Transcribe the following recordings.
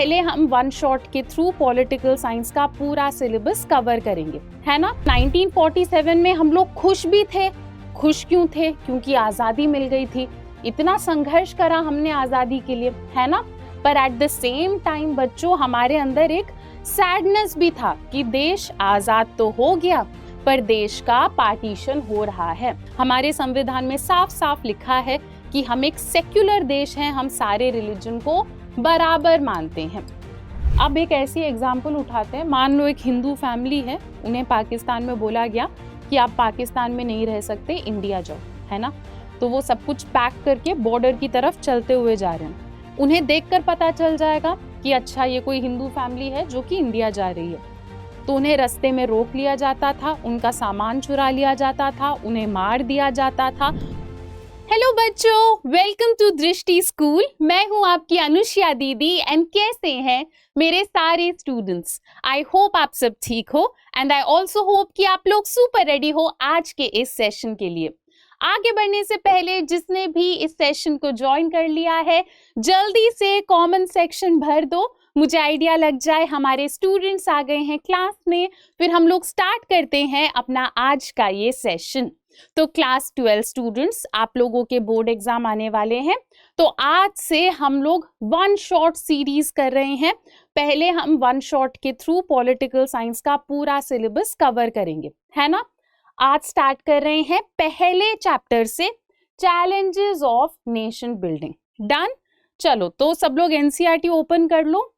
पहले हम one shot के थ्रू पॉलिटिकल साइंस का पूरा सिलेबस कवर करेंगे, है ना। 1947 में हम लोग खुश भी थे। खुश क्यों थे? क्योंकि आजादी मिल गई थी। इतना संघर्ष करा हमने आजादी के लिए, है ना। पर एट द सेम टाइम बच्चों, हमारे अंदर एक सैडनेस भी था कि देश आजाद तो हो गया पर देश का पार्टीशन हो रहा है। हमारे संविधान में साफ साफ लिखा है कि हम एक सेक्युलर देश हैं, हम सारे रिलीजन को बराबर मानते हैं। अब एक ऐसी एग्जाम्पल उठाते हैं, मान लो एक हिंदू फैमिली है, उन्हें पाकिस्तान में बोला गया कि आप पाकिस्तान में नहीं रह सकते, इंडिया जाओ, है ना। तो वो सब कुछ पैक करके बॉर्डर की तरफ चलते हुए जा रहे हैं। उन्हें देखकर पता चल जाएगा कि अच्छा ये कोई हिंदू फैमिली है जो कि इंडिया जा रही है। तो उन्हें रास्ते में रोक लिया जाता था, उनका सामान चुरा लिया जाता था, उन्हें मार दिया जाता था। हेलो बच्चों, वेलकम टू दृष्टि स्कूल। मैं हूं आपकी अनुष्या दीदी एंड कैसे हैं मेरे सारे स्टूडेंट्स। आई होप आप सब ठीक हो एंड आई ऑल्सो होप कि आप लोग सुपर रेडी हो आज के इस सेशन के लिए। आगे बढ़ने से पहले जिसने भी इस सेशन को ज्वाइन कर लिया है, जल्दी से कमेंट सेक्शन भर दो, मुझे आइडिया लग जाए हमारे स्टूडेंट्स आ गए हैं क्लास में। फिर हम लोग स्टार्ट करते हैं अपना आज का ये सेशन। तो क्लास 12 स्टूडेंट्स, आप लोगों के बोर्ड एग्जाम आने वाले हैं, तो आज से हम लोग वन शॉट सीरीज कर रहे हैं। पहले हम वन शॉट के थ्रू पॉलिटिकल साइंस का पूरा सिलेबस कवर करेंगे, है ना। आज स्टार्ट कर रहे हैं पहले चैप्टर से, challenges of nation building. Done. चलो तो सब लोग एनसीईआरटी ओपन कर लो।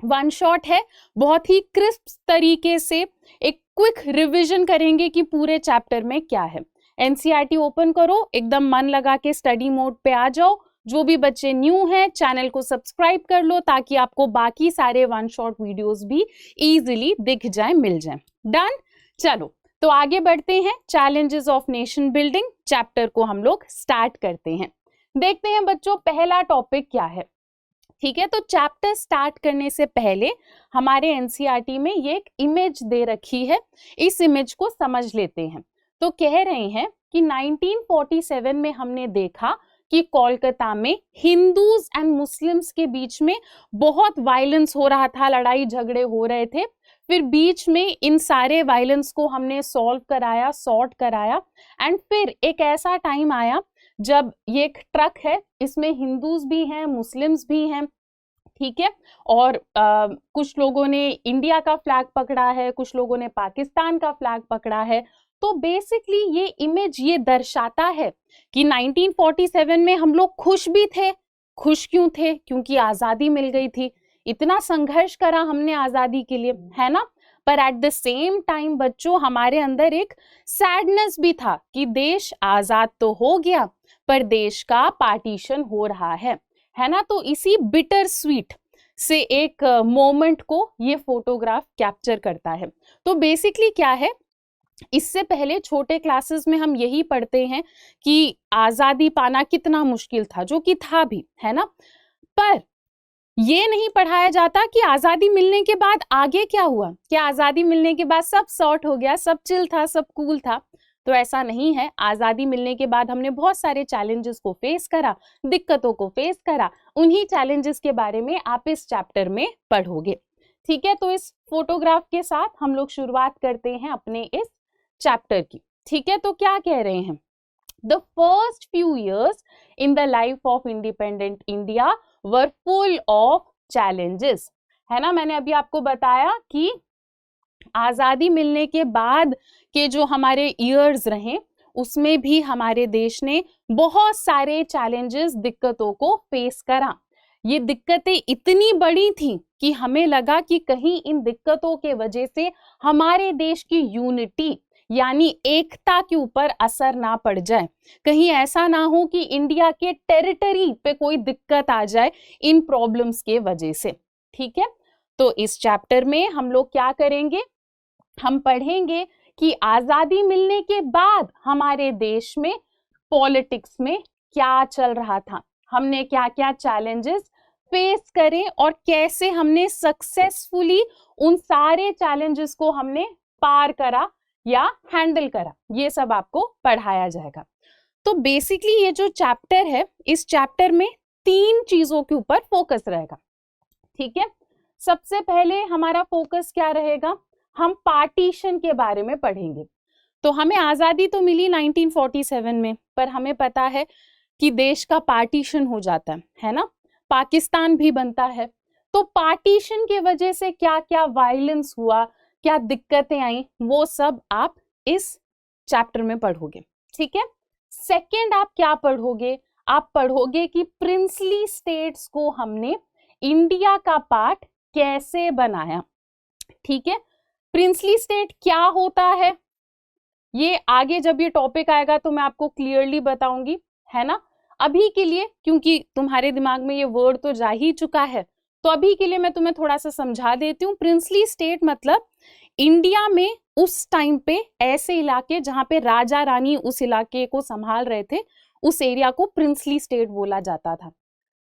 वन शॉट है, बहुत ही क्रिस्प तरीके से एक क्विक रिवीजन करेंगे कि पूरे चैप्टर में क्या है। एनसीईआरटी ओपन करो, एकदम मन लगा के स्टडी मोड पे आ जाओ। जो भी बच्चे न्यू हैं, चैनल को सब्सक्राइब कर लो ताकि आपको बाकी सारे वन शॉट वीडियोस भी इजीली दिख जाए, मिल जाए। डन। चलो तो आगे बढ़ते हैं। Challenges of nation building chapter को हम लोग स्टार्ट करते हैं। देखते हैं बच्चों पहला टॉपिक क्या है। ठीक है, तो चैप्टर स्टार्ट करने से पहले हमारे एनसीईआरटी में ये एक इमेज दे रखी है, इस इमेज को समझ लेते हैं। तो कह रहे हैं कि 1947 में हमने देखा कि कोलकाता में हिंदूज एंड मुस्लिम्स के बीच में बहुत वायलेंस हो रहा था, लड़ाई झगड़े हो रहे थे। फिर बीच में इन सारे वायलेंस को हमने सॉल्व कराया, सॉर्ट कराया एंड फिर एक ऐसा टाइम आया जब ये एक ट्रक है, इसमें हिंदूज भी हैं, मुस्लिम्स भी हैं, ठीक है। और कुछ लोगों ने इंडिया का फ्लैग पकड़ा है, कुछ लोगों ने पाकिस्तान का फ्लैग पकड़ा है। तो बेसिकली ये इमेज ये दर्शाता है कि 1947 में हम लोग खुश भी थे। खुश क्यों थे? क्योंकि आजादी मिल गई थी। इतना संघर्ष करा हमने आजादी के लिए, है ना। पर एट द सेम टाइम बच्चों, हमारे अंदर एक सैडनेस भी था कि देश आजाद तो हो गया पर देश का पार्टीशन हो रहा है ना। तो इसी बिटर स्वीट से एक मोमेंट को ये फोटोग्राफ कैप्चर करता है। तो बेसिकली क्या है, इससे पहले छोटे क्लासेस में हम यही पढ़ते हैं कि आजादी पाना कितना मुश्किल था, जो कि था भी, है ना। पर ये नहीं पढ़ाया जाता कि आजादी मिलने के बाद आगे क्या हुआ। क्या आजादी मिलने के बाद सब सॉर्ट हो गया, सब चिल था, सब कूल था? तो ऐसा नहीं है। आजादी मिलने के बाद हमने बहुत सारे चैलेंजेस को फेस करा, दिक्कतों को फेस करा। उन्हीं चैलेंजेस के बारे में आप इस चैप्टर में पढ़ोगे, ठीक है। तो इस फोटोग्राफ के साथ हम लोग शुरुआत करते हैं अपने इस चैप्टर की, ठीक है। तो क्या कह रहे हैं, the first few years in the life of independent India were full of challenges, है ना। मैंने अभी आपको बताया कि आजादी मिलने के बाद के जो हमारे ईयर्स रहे, उसमें भी हमारे देश ने बहुत सारे चैलेंजेस, दिक्कतों को फेस करा। ये दिक्कतें इतनी बड़ी थी कि हमें लगा कि कहीं इन दिक्कतों के वजह से हमारे देश की यूनिटी यानी एकता के ऊपर असर ना पड़ जाए। कहीं ऐसा ना हो कि इंडिया के टेरिटरी पे कोई दिक्कत आ जाए इन प्रॉब्लम्स के वजह से, ठीक है। तो इस चैप्टर में हम लोग क्या करेंगे, हम पढ़ेंगे कि आजादी मिलने के बाद हमारे देश में पॉलिटिक्स में क्या चल रहा था, हमने क्या क्या चैलेंजेस फेस करे और कैसे हमने सक्सेसफुली उन सारे चैलेंजेस को हमने पार करा या हैंडल करा। ये सब आपको पढ़ाया जाएगा। तो बेसिकली ये जो चैप्टर है, इस चैप्टर में 3 चीजों के ऊपर फोकस रहेगा, ठीक है। सबसे पहले हमारा फोकस क्या रहेगा, हम पार्टीशन के बारे में पढ़ेंगे। तो हमें आजादी तो मिली 1947 में, पर हमें पता है कि देश का पार्टीशन हो जाता है ना, पाकिस्तान भी बनता है। तो पार्टीशन के वजह से क्या क्या वायलेंस हुआ, क्या दिक्कतें आई, वो सब आप इस चैप्टर में पढ़ोगे, ठीक है। सेकंड आप क्या पढ़ोगे, आप पढ़ोगे कि प्रिंसली स्टेट्स को हमने इंडिया का पार्ट कैसे बनाया, ठीक है। प्रिंसली स्टेट क्या होता है, ये आगे जब ये टॉपिक आएगा तो मैं आपको क्लियरली बताऊंगी, है ना। अभी के लिए, क्योंकि तुम्हारे दिमाग में ये वर्ड तो जा ही चुका है, तो अभी के लिए मैं तुम्हें थोड़ा सा समझा देती हूँ। प्रिंसली स्टेट मतलब इंडिया में उस टाइम पे ऐसे इलाके जहां पे राजा रानी उस इलाके को संभाल रहे थे, उस एरिया को प्रिंसली स्टेट बोला जाता था।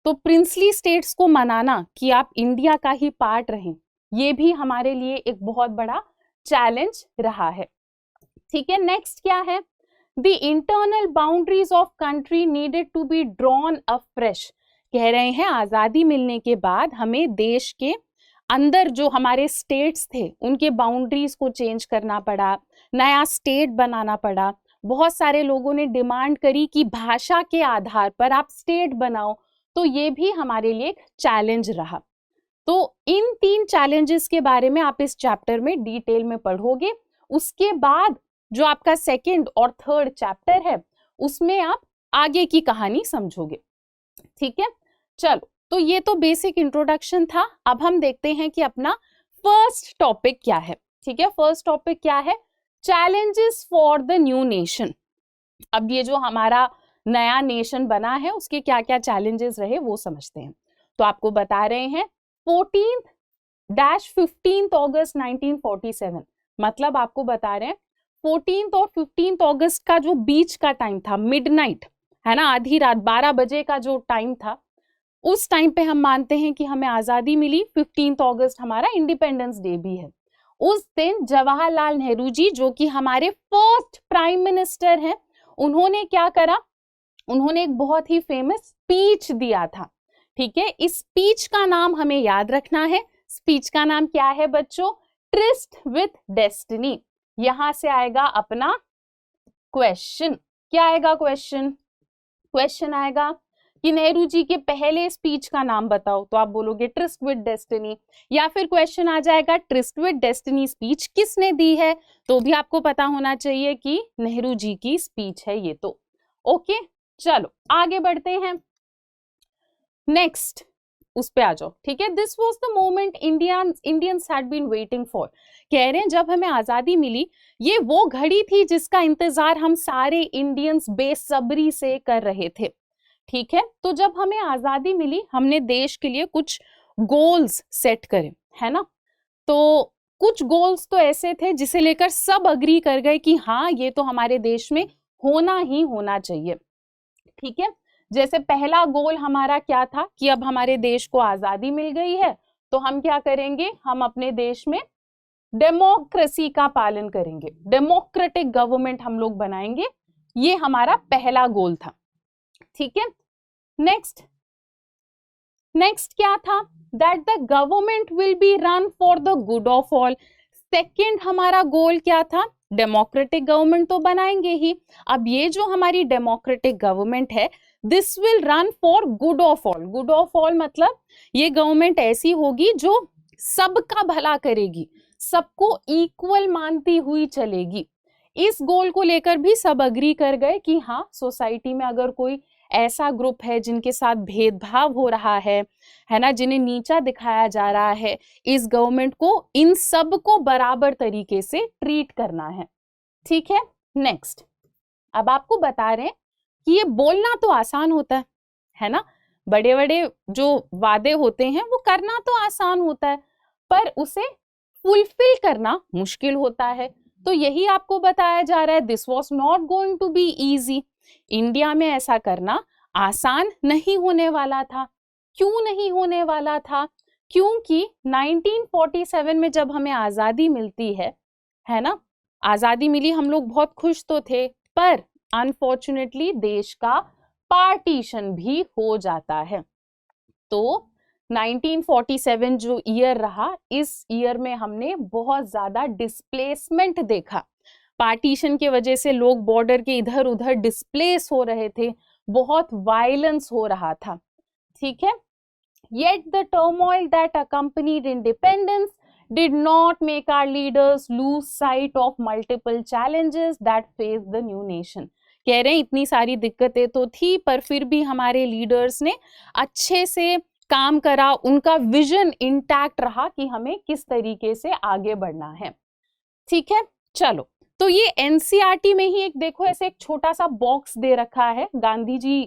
तो प्रिंसली स्टेट्स को मनाना कि आप इंडिया का ही पार्ट रहें, ये भी हमारे लिए एक बहुत बड़ा चैलेंज रहा है, ठीक है। नेक्स्ट क्या है, the internal boundaries of country needed to be drawn afresh. कह रहे हैं आजादी मिलने के बाद हमें देश के अंदर जो हमारे स्टेट्स थे उनके बाउंड्रीज को चेंज करना पड़ा, नया स्टेट बनाना पड़ा। बहुत सारे लोगों ने डिमांड करी कि भाषा के आधार पर आप स्टेट बनाओ, तो ये भी हमारे लिए एक चैलेंज रहा। तो इन 3 चैलेंजेस के बारे में आप इस चैप्टर में डिटेल में पढ़ोगे। उसके बाद जो आपका सेकंड और थर्ड चैप्टर है उसमें आप आगे की कहानी समझोगे, ठीक है। चलो, तो ये तो बेसिक इंट्रोडक्शन था। अब हम देखते हैं कि अपना फर्स्ट टॉपिक क्या है, ठीक है। फर्स्ट टॉपिक क्या है, challenges for the new nation. अब ये जो हमारा नया नेशन बना है उसके क्या क्या चैलेंजेस रहे वो समझते हैं। तो आपको बता रहे हैं 14-15 अगस्त 1947, मतलब आपको बता रहे हैं 14 और 15 अगस्त का जो बीच का टाइम था, मिडनाइट, है ना, आधी रात 12 बजे का जो टाइम था, उस टाइम पे हम मानते हैं कि हमें आजादी मिली। 15 अगस्त हमारा इंडिपेंडेंस डे भी है। उस दिन जवाहरलाल नेहरू जी, जो कि हमारे फर्स्ट प्राइम मिनिस्टर हैं, उन्होंने क्या करा, उन्होंने एक बहुत ही फेमस स्पीच दिया था, ठीक है। इस स्पीच का नाम हमें याद रखना है। स्पीच का नाम क्या है बच्चों, ट्रिस्ट विथ डेस्टिनी। यहां से आएगा अपना क्वेश्चन। क्या आएगा क्वेश्चन, क्वेश्चन आएगा कि नेहरू जी के पहले स्पीच का नाम बताओ, तो आप बोलोगे ट्रिस्ट विद डेस्टिनी। या फिर क्वेश्चन आ जाएगा ट्रिस्ट विद डेस्टिनी स्पीच किसने दी है, तो भी आपको पता होना चाहिए कि नेहरू जी की स्पीच है ये। तो ओके, चलो आगे बढ़ते हैं। नेक्स्ट उस पे आ जाओ, ठीक है। This was the moment Indians had been waiting for. कह रहे हैं जब हमें आजादी मिली, ये वो घड़ी थी जिसका इंतजार हम सारे इंडियंस बेसब्री से कर रहे थे, ठीक है। तो जब हमें आजादी मिली, हमने देश के लिए कुछ गोल्स सेट करे, है ना। तो कुछ गोल्स तो ऐसे थे जिसे लेकर सब अग्री कर गए कि हाँ, ये तो हमारे देश में होना ही होना चाहिए, ठीक है। जैसे पहला गोल हमारा क्या था कि अब हमारे देश को आजादी मिल गई है, तो हम क्या करेंगे, हम अपने देश में डेमोक्रेसी का पालन करेंगे, डेमोक्रेटिक गवर्नमेंट हम लोग बनाएंगे। ये हमारा पहला गोल था, ठीक है। नेक्स्ट क्या था, that the government will be run for the good of all. Second हमारा गोल क्या था, डेमोक्रेटिक गवर्नमेंट तो बनाएंगे ही। अब ये जो हमारी डेमोक्रेटिक गवर्नमेंट है, this will run for good of all. Good of all मतलब ये गवर्नमेंट ऐसी होगी जो सबका भला करेगी, सबको इक्वल मानती हुई चलेगी। इस गोल को लेकर भी सब अग्री कर गए कि हाँ, सोसाइटी में अगर कोई ऐसा ग्रुप है जिनके साथ भेदभाव हो रहा है ना, जिन्हें नीचा दिखाया जा रहा है, इस गवर्नमेंट को इन सब को बराबर तरीके से ट्रीट करना है, ठीक है। नेक्स्ट, अब आपको बता रहे हैं कि ये बोलना तो आसान होता है ना, बड़े बड़े जो वादे होते हैं वो करना तो आसान होता है, पर उसे फुलफिल करना मुश्किल होता है। तो यही आपको बताया जा रहा है, this was not going to be easy. India में ऐसा करना आसान नहीं होने वाला था। क्यों नहीं होने वाला था, क्योंकि 1947 में जब हमें आजादी मिलती है ना, आजादी मिली, हम लोग बहुत खुश तो थे, पर अनफॉर्चुनेटली देश का पार्टीशन भी हो जाता है। तो 1947 जो ईयर रहा, इस ईयर में हमने बहुत ज्यादा डिस्प्लेसमेंट देखा। पार्टीशन के वजह से लोग बॉर्डर के इधर उधर डिस्प्लेस हो रहे थे, बहुत वायलेंस हो रहा था, ठीक है। Yet the turmoil that accompanied independence did not make our leaders lose sight of multiple challenges that faced the new nation. कह रहे हैं इतनी सारी दिक्कतें तो थी, पर फिर भी हमारे लीडर्स ने अच्छे से काम करा, उनका विजन इंटैक्ट रहा कि हमें किस तरीके से आगे बढ़ना है, ठीक है। चलो, तो ये एनसीईआरटी में ही एक देखो ऐसे एक छोटा सा बॉक्स दे रखा है, गांधी जी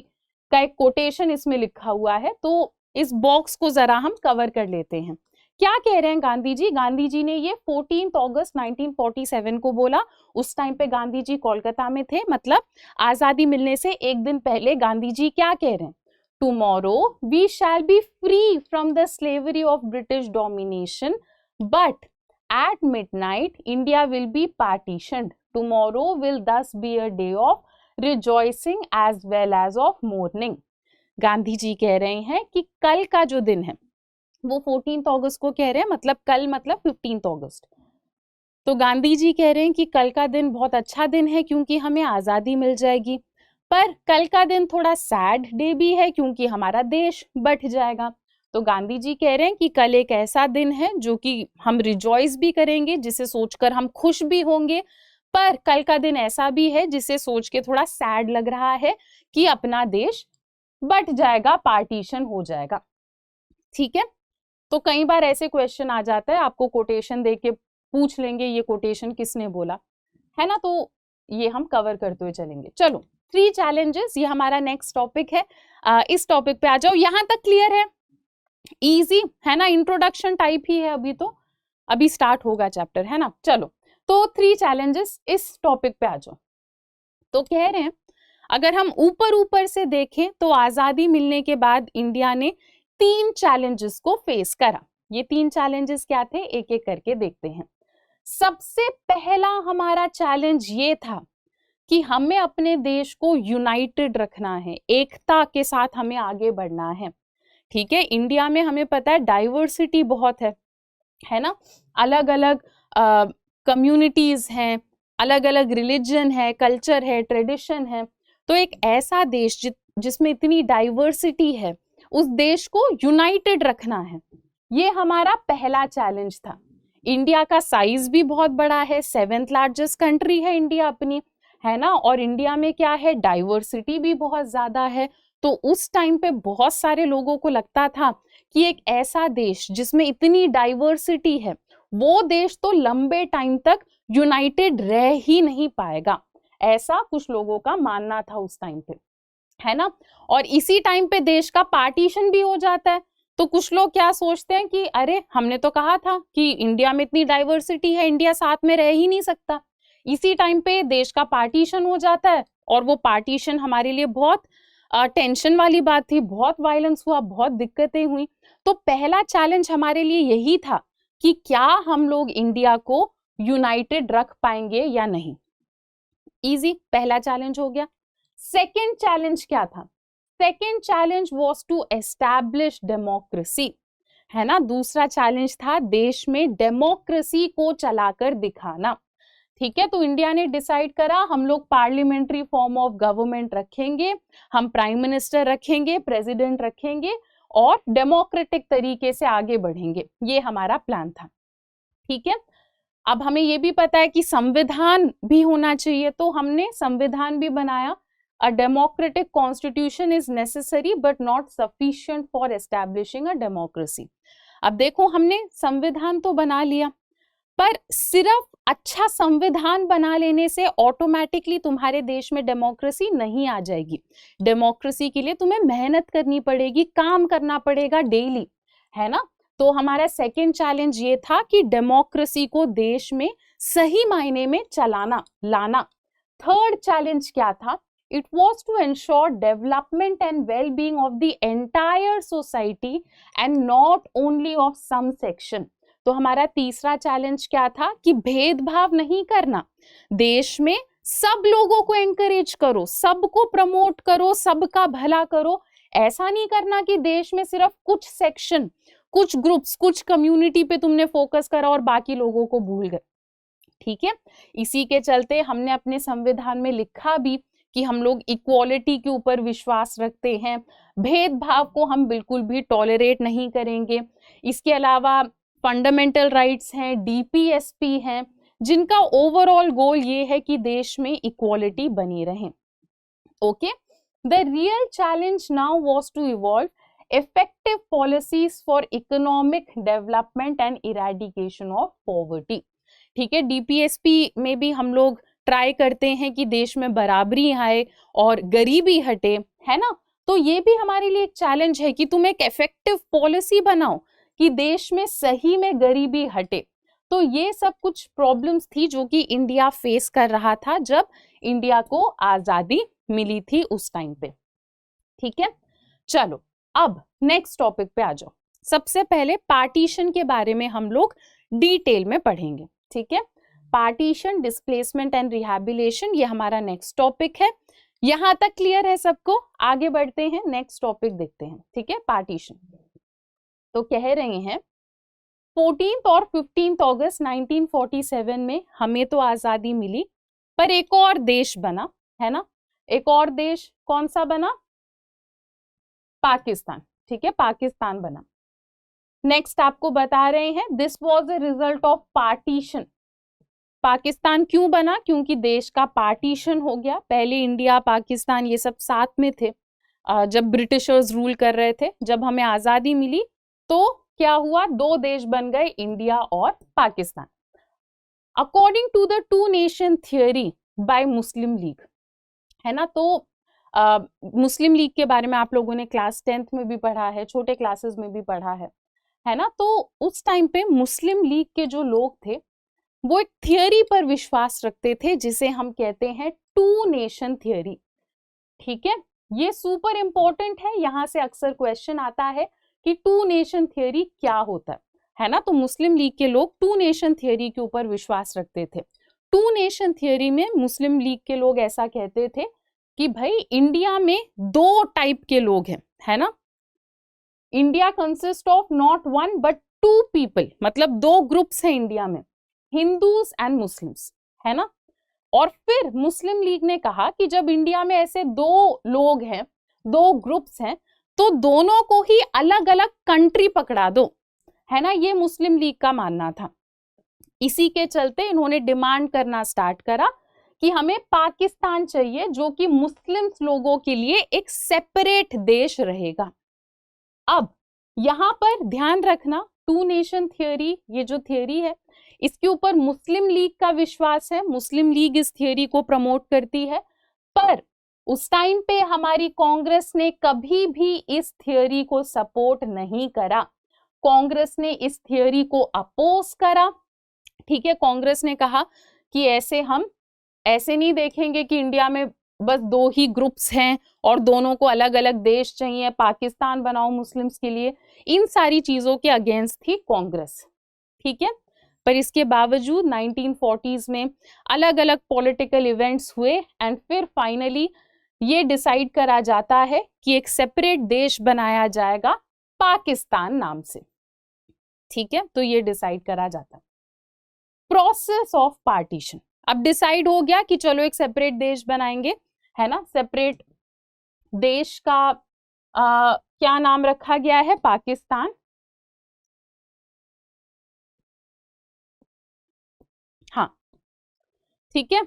का एक कोटेशन इसमें लिखा हुआ है, तो इस बॉक्स को जरा हम कवर कर लेते हैं। क्या कह रहे हैं गांधी जी? गांधी जी ने ये 14 अगस्त 1947 को बोला। उस टाइम पे गांधी जी कोलकाता में थे, मतलब आजादी मिलने से एक दिन पहले गांधी जी क्या कह रहे हैं? Tomorrow we shall be free from the slavery of British domination, but at midnight India will be partitioned. Tomorrow will thus be a day of rejoicing as well as of mourning. Gandhi ji कह रहे हैं कि कल का जो दिन है वो 14 अगस्त को कह रहे हैं, मतलब कल मतलब 15 अगस्त। तो गांधी जी कह रहे हैं कि कल का दिन बहुत अच्छा दिन है क्योंकि हमें आजादी मिल जाएगी, पर कल का दिन थोड़ा सैड डे भी है क्योंकि हमारा देश बंट जाएगा। तो गांधी जी कह रहे हैं कि कल एक ऐसा दिन है जो कि हम रिजॉइस भी करेंगे, जिसे सोचकर हम खुश भी होंगे, पर कल का दिन ऐसा भी है जिसे सोच के थोड़ा सैड लग रहा है कि अपना देश बट जाएगा, पार्टीशन हो जाएगा, ठीक है। तो कई बार ऐसे क्वेश्चन आ जाता है, आपको कोटेशन दे के पूछ लेंगे ये कोटेशन किसने बोला है ना, तो ये हम कवर करते हुए चलेंगे। चलो, 3 चैलेंजेस, ये हमारा नेक्स्ट टॉपिक है। इस टॉपिक पे आ जाओ। यहां तक क्लियर है? इजी है ना, इंट्रोडक्शन टाइप ही है, अभी स्टार्ट होगा चैप्टर, है ना। चलो, तो 3 चैलेंजेस, इस टॉपिक पे आ जाओ। तो कह रहे हैं अगर हम ऊपर से देखें तो आजादी मिलने के बाद इंडिया ने 3 चैलेंजेस को फेस करा। ये 3 चैलेंजेस क्या थे, एक एक करके देखते हैं। सबसे पहला हमारा चैलेंज ये था कि हमें अपने देश को यूनाइटेड रखना है, एकता के साथ हमें आगे बढ़ना है, ठीक है। इंडिया में हमें पता है डाइवर्सिटी बहुत है ना, अलग अलग कम्युनिटीज हैं, अलग अलग रिलीजन है, कल्चर है, ट्रेडिशन है। तो एक ऐसा देश जिसमें इतनी डाइवर्सिटी है, उस देश को यूनाइटेड रखना है, ये हमारा पहला चैलेंज था। इंडिया का साइज भी बहुत बड़ा है, 7th लार्जेस्ट कंट्री है इंडिया अपनी, है ना, और इंडिया में क्या है, डाइवर्सिटी भी बहुत ज्यादा है। तो उस टाइम पे बहुत सारे लोगों को लगता था कि एक ऐसा देश जिसमें इतनी डाइवर्सिटी है, वो देश तो लंबे टाइम तक यूनाइटेड रह ही नहीं पाएगा, ऐसा कुछ लोगों का मानना था उस टाइम पे, है ना। और इसी टाइम पे देश का पार्टीशन भी हो जाता है, तो कुछ लोग क्या सोचते हैं कि अरे हमने तो कहा था कि इंडिया में इतनी डाइवर्सिटी है, इंडिया साथ में रह ही नहीं सकता। इसी टाइम पे देश का पार्टीशन हो जाता है, और वो पार्टीशन हमारे लिए बहुत टेंशन वाली बात थी, बहुत वायलेंस हुआ, बहुत दिक्कतें हुई। तो पहला चैलेंज हमारे लिए यही था कि क्या हम लोग इंडिया को यूनाइटेड रख पाएंगे या नहीं। इजी, पहला चैलेंज हो गया। सेकेंड चैलेंज क्या था? Second challenge was to establish democracy, है ना। दूसरा चैलेंज था देश में डेमोक्रेसी को चलाकर दिखाना, ठीक है। तो इंडिया ने डिसाइड करा हम लोग पार्लियामेंट्री फॉर्म ऑफ गवर्नमेंट रखेंगे, हम प्राइम मिनिस्टर रखेंगे, प्रेसिडेंट रखेंगे, और डेमोक्रेटिक तरीके से आगे बढ़ेंगे, ये हमारा प्लान था, ठीक है। अब हमें ये भी पता है कि संविधान भी होना चाहिए, तो हमने संविधान भी बनाया। A democratic constitution is necessary but not sufficient for establishing a democracy. अब देखो, हमने संविधान तो बना लिया, पर सिर्फ अच्छा संविधान बना लेने से ऑटोमेटिकली तुम्हारे देश में डेमोक्रेसी नहीं आ जाएगी। डेमोक्रेसी के लिए तुम्हें मेहनत करनी पड़ेगी, काम करना पड़ेगा डेली, है ना। तो हमारा सेकेंड चैलेंज ये था कि डेमोक्रेसी को देश में सही मायने में चलाना, लाना। थर्ड चैलेंज क्या था? It was to ensure development and well-being of the entire society and not only of some section. तो हमारा तीसरा चैलेंज क्या था कि भेदभाव नहीं करना, देश में सब लोगों को एनकरेज करो, सबको प्रमोट करो, सबका भला करो, ऐसा नहीं करना कि देश में सिर्फ कुछ सेक्शन, कुछ ग्रुप्स, कुछ कम्युनिटी पे तुमने फोकस करा और बाकी लोगों को भूल गए। ठीक है, इसी के चलते हमने अपने संविधान में लिखा भी कि हम लोग इक्वालिटी के ऊपर विश्वास रखते हैं, भेदभाव को हम बिल्कुल भी टॉलरेट नहीं करेंगे। इसके अलावा फंडामेंटल राइट्स हैं, डीपीएसपी हैं, जिनका ओवरऑल गोल ये है कि देश में इक्वालिटी बनी रहे। Okay, the real challenge now was to evolve effective policies for economic development and eradication of poverty। ठीक है, डीपीएसपी में भी हम लोग ट्राई करते हैं कि देश में बराबरी आए और गरीबी हटे, है ना। तो ये भी हमारे लिए एक चैलेंज है कि तुम एक इफेक्टिव पॉलिसी बनाओ कि देश में सही में गरीबी हटे। तो ये सब कुछ प्रॉब्लम्स थी जो कि इंडिया फेस कर रहा था जब इंडिया को आजादी मिली थी उस टाइम पे। ठीक है, चलो अब नेक्स्ट टॉपिक पे आ जाओ। सबसे पहले पार्टीशन के बारे में हम लोग डिटेल में पढ़ेंगे। ठीक है, पार्टीशन, डिस्प्लेसमेंट एंड रिहैबिलिटेशन, ये हमारा नेक्स्ट टॉपिक है। यहां तक क्लियर है सबको? आगे बढ़ते हैं, नेक्स्ट टॉपिक देखते हैं। ठीक है, पार्टीशन तो कह रहे हैं 14 और 15 अगस्त 1947 में हमें तो आजादी मिली, पर एक और देश बना, है ना। एक और देश कौन सा बना? पाकिस्तान। ठीक है, पाकिस्तान बना। नेक्स्ट आपको बता रहे हैं this was a result of partition. Pakistan क्यों बना? क्योंकि देश का पार्टीशन हो गया। पहले इंडिया, पाकिस्तान ये सब साथ में थे जब ब्रिटिशर्स रूल कर रहे थे। जब हमें आजादी मिली तो क्या हुआ? दो देश बन गए, इंडिया और Pakistan. According to the two nation theory by Muslim League, है ना। तो मुस्लिम लीग के बारे में आप लोगों ने क्लास 10th में भी पढ़ा है, छोटे क्लासेस में भी पढ़ा है ना। तो उस टाइम पे मुस्लिम लीग के जो लोग थे वो एक थियोरी पर विश्वास रखते थे जिसे हम कहते हैं टू नेशन थियोरी। ठीक है, ये सुपर इंपॉर्टेंट है, यहां से अक्सर क्वेश्चन आता है कि टू नेशन थियोरी क्या होता है ना। तो मुस्लिम लीग के लोग टू नेशन थियोरी के ऊपर विश्वास रखते थे। टू नेशन थियोरी में मुस्लिम लीग के लोग ऐसा कहते थे कि भाई इंडिया में दो टाइप के लोग हैं, है ना। India consist of not one but two people, मतलब दो ग्रुप्स हैं इंडिया में, हिंदूज एंड मुस्लिम्स, है ना। और फिर मुस्लिम लीग ने कहा कि जब इंडिया में ऐसे दो लोग हैं, दो ग्रुप्स हैं, तो दोनों को ही अलग अलग कंट्री पकड़ा दो, है ना। ये मुस्लिम लीग का मानना था। इसी के चलते इन्होंने डिमांड करना स्टार्ट करा कि हमें पाकिस्तान चाहिए जो कि मुस्लिम लोगों के लिए एक सेपरेट देश रहेगा। अब यहां पर ध्यान रखना, टू नेशन थियोरी, ये जो थियोरी है इसके ऊपर मुस्लिम लीग का विश्वास है, मुस्लिम लीग इस थियोरी को प्रमोट करती है। पर उस टाइम पे हमारी कांग्रेस ने कभी भी इस थियोरी को सपोर्ट नहीं करा। कांग्रेस ने इस थियोरी को अपोज करा। ठीक है, कांग्रेस ने कहा कि हम ऐसे नहीं देखेंगे कि इंडिया में बस दो ही ग्रुप्स हैं और दोनों को अलग अलग देश चाहिए, पाकिस्तान बनाओ मुस्लिम्स के लिए। इन सारी चीजों के अगेंस्ट थी कांग्रेस। ठीक है, पर इसके बावजूद 1940s में अलग अलग पॉलिटिकल इवेंट्स हुए एंड फिर फाइनली ये डिसाइड करा जाता है कि एक सेपरेट देश बनाया जाएगा पाकिस्तान नाम से। ठीक है, तो ये डिसाइड करा जाता है। प्रोसेस ऑफ पार्टीशन, अब डिसाइड हो गया कि चलो एक सेपरेट देश बनाएंगे, है ना। सेपरेट देश का क्या नाम रखा गया है? पाकिस्तान। हाँ, ठीक है,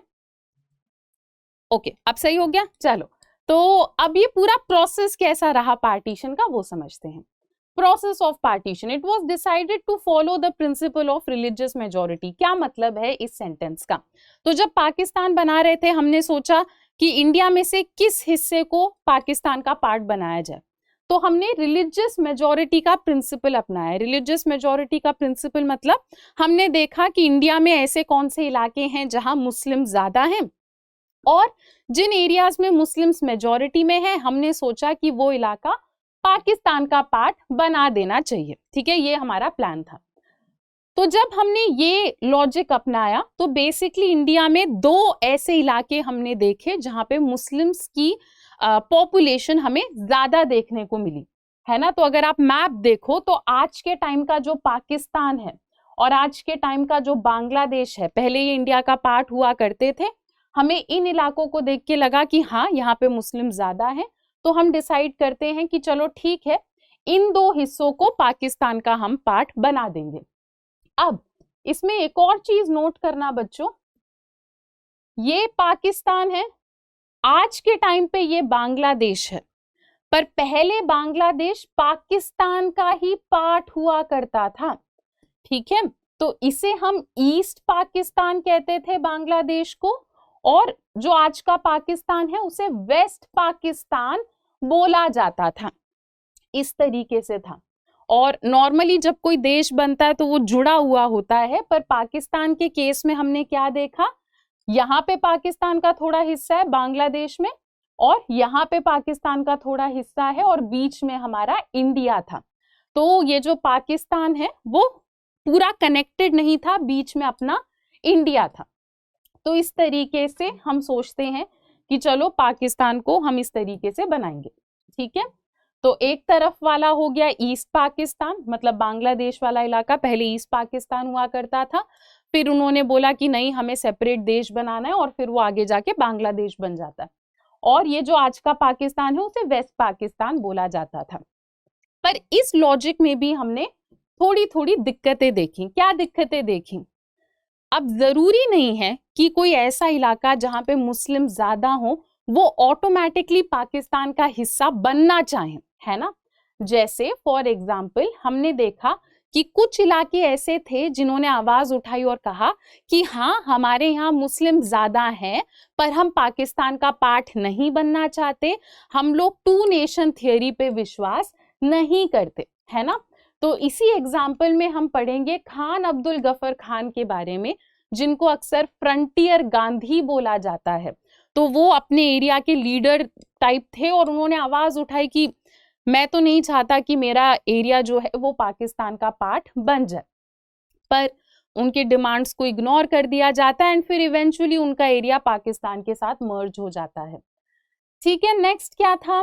ओके, अब सही हो गया। चलो, तो अब ये पूरा प्रोसेस कैसा रहा पार्टीशन का वो समझते हैं। Process of partition, it was decided to follow the principle of religious majority. क्या मतलब है इस सेंटेंस का? तो जब पाकिस्तान बना रहे थे हमने सोचा कि इंडिया में से किस हिस्से को पाकिस्तान का पार्ट बनाया जाए, तो हमने रिलीजियस मेजॉरिटी का प्रिंसिपल अपनाया। रिलीजियस मेजॉरिटी का प्रिंसिपल मतलब हमने देखा कि इंडिया में ऐसे कौन से इलाके हैं जहां मुस्लिम ज्यादा हैं और जिन एरियाज में मुस्लिम्स मेजॉरिटी में है हमने सोचा कि वो इलाका पाकिस्तान का पार्ट बना देना चाहिए। ठीक है, ये हमारा प्लान था। तो जब हमने ये लॉजिक अपनाया तो बेसिकली इंडिया में दो ऐसे इलाके हमने देखे जहां पे मुस्लिम्स की पॉपुलेशन हमें ज्यादा देखने को मिली, है ना। तो अगर आप मैप देखो तो आज के टाइम का जो पाकिस्तान है और आज के टाइम का जो बांग्लादेश है, पहले ये इंडिया का पार्ट हुआ करते थे, हमें इन इलाकों को देख के लगा कि हाँ यहाँ पे मुस्लिम ज्यादा हैं, तो हम डिसाइड करते हैं कि चलो ठीक है, इन दो हिस्सों को पाकिस्तान का हम पार्ट बना देंगे। अब इसमें एक और चीज नोट करना बच्चों, ये पाकिस्तान है, आज के टाइम पे ये बांग्लादेश है, पर पहले बांग्लादेश पाकिस्तान का ही पार्ट हुआ करता था, ठीक है। तो इसे हम ईस्ट पाकिस्तान कहते थे बांग्लादेश को, और जो आज का पाकिस्तान है उसे वेस्ट पाकिस्तान बोला जाता था। इस तरीके से था। और नॉर्मली जब कोई देश बनता है तो वो जुड़ा हुआ होता है, पर पाकिस्तान के केस में हमने क्या देखा, यहाँ पे पाकिस्तान का थोड़ा हिस्सा है बांग्लादेश में, और यहाँ पे पाकिस्तान का थोड़ा हिस्सा है, और बीच में हमारा इंडिया था। तो ये जो पाकिस्तान है वो पूरा कनेक्टेड नहीं था, बीच में अपना इंडिया था। तो इस तरीके से हम सोचते हैं कि चलो पाकिस्तान को हम इस तरीके से बनाएंगे, ठीक है। तो एक तरफ वाला हो गया ईस्ट पाकिस्तान, मतलब बांग्लादेश वाला इलाका, पहले ईस्ट पाकिस्तान हुआ करता था, फिर उन्होंने बोला कि नहीं हमें सेपरेट देश बनाना है, और फिर वो आगे जाके बांग्लादेश बन जाता है। और ये जो आज का पाकिस्तान है उसे वेस्ट पाकिस्तान बोला जाता था। पर इस लॉजिक में भी हमने थोड़ी थोड़ी दिक्कतें देखी। क्या दिक्कतें देखी? अब जरूरी नहीं है कि कोई ऐसा इलाका जहां पे मुस्लिम ज्यादा हो वो ऑटोमेटिकली पाकिस्तान का हिस्सा बनना चाहे, है ना। जैसे फॉर एग्जाम्पल हमने देखा कि कुछ इलाके ऐसे थे जिन्होंने आवाज उठाई और कहा कि हाँ हमारे यहाँ मुस्लिम ज्यादा हैं, पर हम पाकिस्तान का पार्ट नहीं बनना चाहते, हम लोग टू नेशन थियोरी पे विश्वास नहीं करते, है ना। तो इसी एग्जाम्पल में हम पढ़ेंगे खान अब्दुल गफर खान के बारे में, जिनको अक्सर फ्रंटियर गांधी बोला जाता है। तो वो अपने एरिया के लीडर टाइप थे और उन्होंने आवाज उठाई कि मैं तो नहीं चाहता कि मेरा एरिया जो है वो पाकिस्तान का पार्ट बन जाए, पर उनके डिमांड्स को इग्नोर कर दिया जाता है एंड फिर इवेंचुअली उनका एरिया पाकिस्तान के साथ मर्ज हो जाता है, ठीक है। नेक्स्ट क्या था?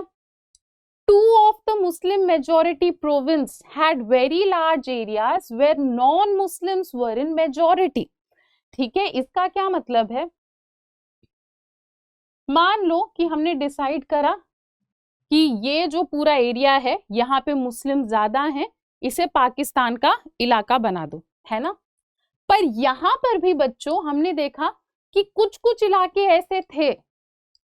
2 of the Muslim majority province had very large areas where non-Muslims were in majority, ठीक है। इसका क्या मतलब है? मान लो कि हमने डिसाइड करा कि ये जो पूरा एरिया है यहाँ पे मुस्लिम ज्यादा हैं, इसे पाकिस्तान का इलाका बना दो, है ना। पर यहाँ पर भी बच्चों हमने देखा कि कुछ कुछ इलाके ऐसे थे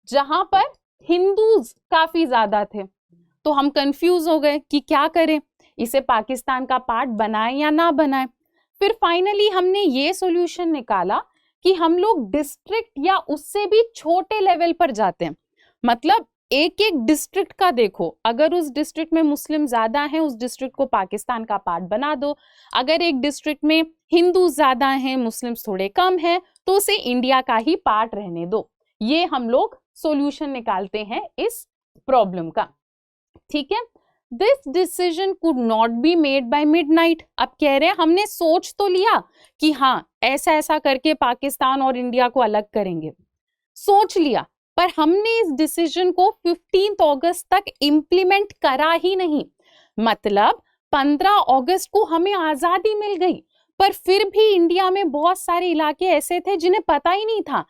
जहां पर हिंदूज काफी ज्यादा थे, तो हम कंफ्यूज हो गए कि क्या करें, इसे पाकिस्तान का पार्ट बनाएं या ना बनाएं। फिर फाइनली हमने ये सॉल्यूशन निकाला कि हम लोग डिस्ट्रिक्ट या उससे भी छोटे लेवल पर जाते हैं, मतलब एक एक डिस्ट्रिक्ट का देखो, अगर उस डिस्ट्रिक्ट में मुस्लिम ज्यादा हैं उस डिस्ट्रिक्ट को पाकिस्तान का पार्ट बना दो, अगर एक डिस्ट्रिक्ट में हिंदू ज्यादा हैं मुस्लिम्स थोड़े कम हैं तो उसे इंडिया का ही पार्ट रहने दो। ये हम लोग सॉल्यूशन निकालते हैं इस प्रॉब्लम का, ठीक है। This decision could not be made by midnight. अब कह रहे हैं हमने सोच तो लिया कि हाँ ऐसा ऐसा करके पाकिस्तान और इंडिया को अलग करेंगे, सोच लिया, पर हमने इस डिसीजन को 15 अगस्त तक इम्प्लीमेंट करा ही नहीं। मतलब 15 अगस्त को हमें आजादी मिल गई, पर फिर भी इंडिया में बहुत सारे इलाके ऐसे थे जिन्हें पता ही नहीं था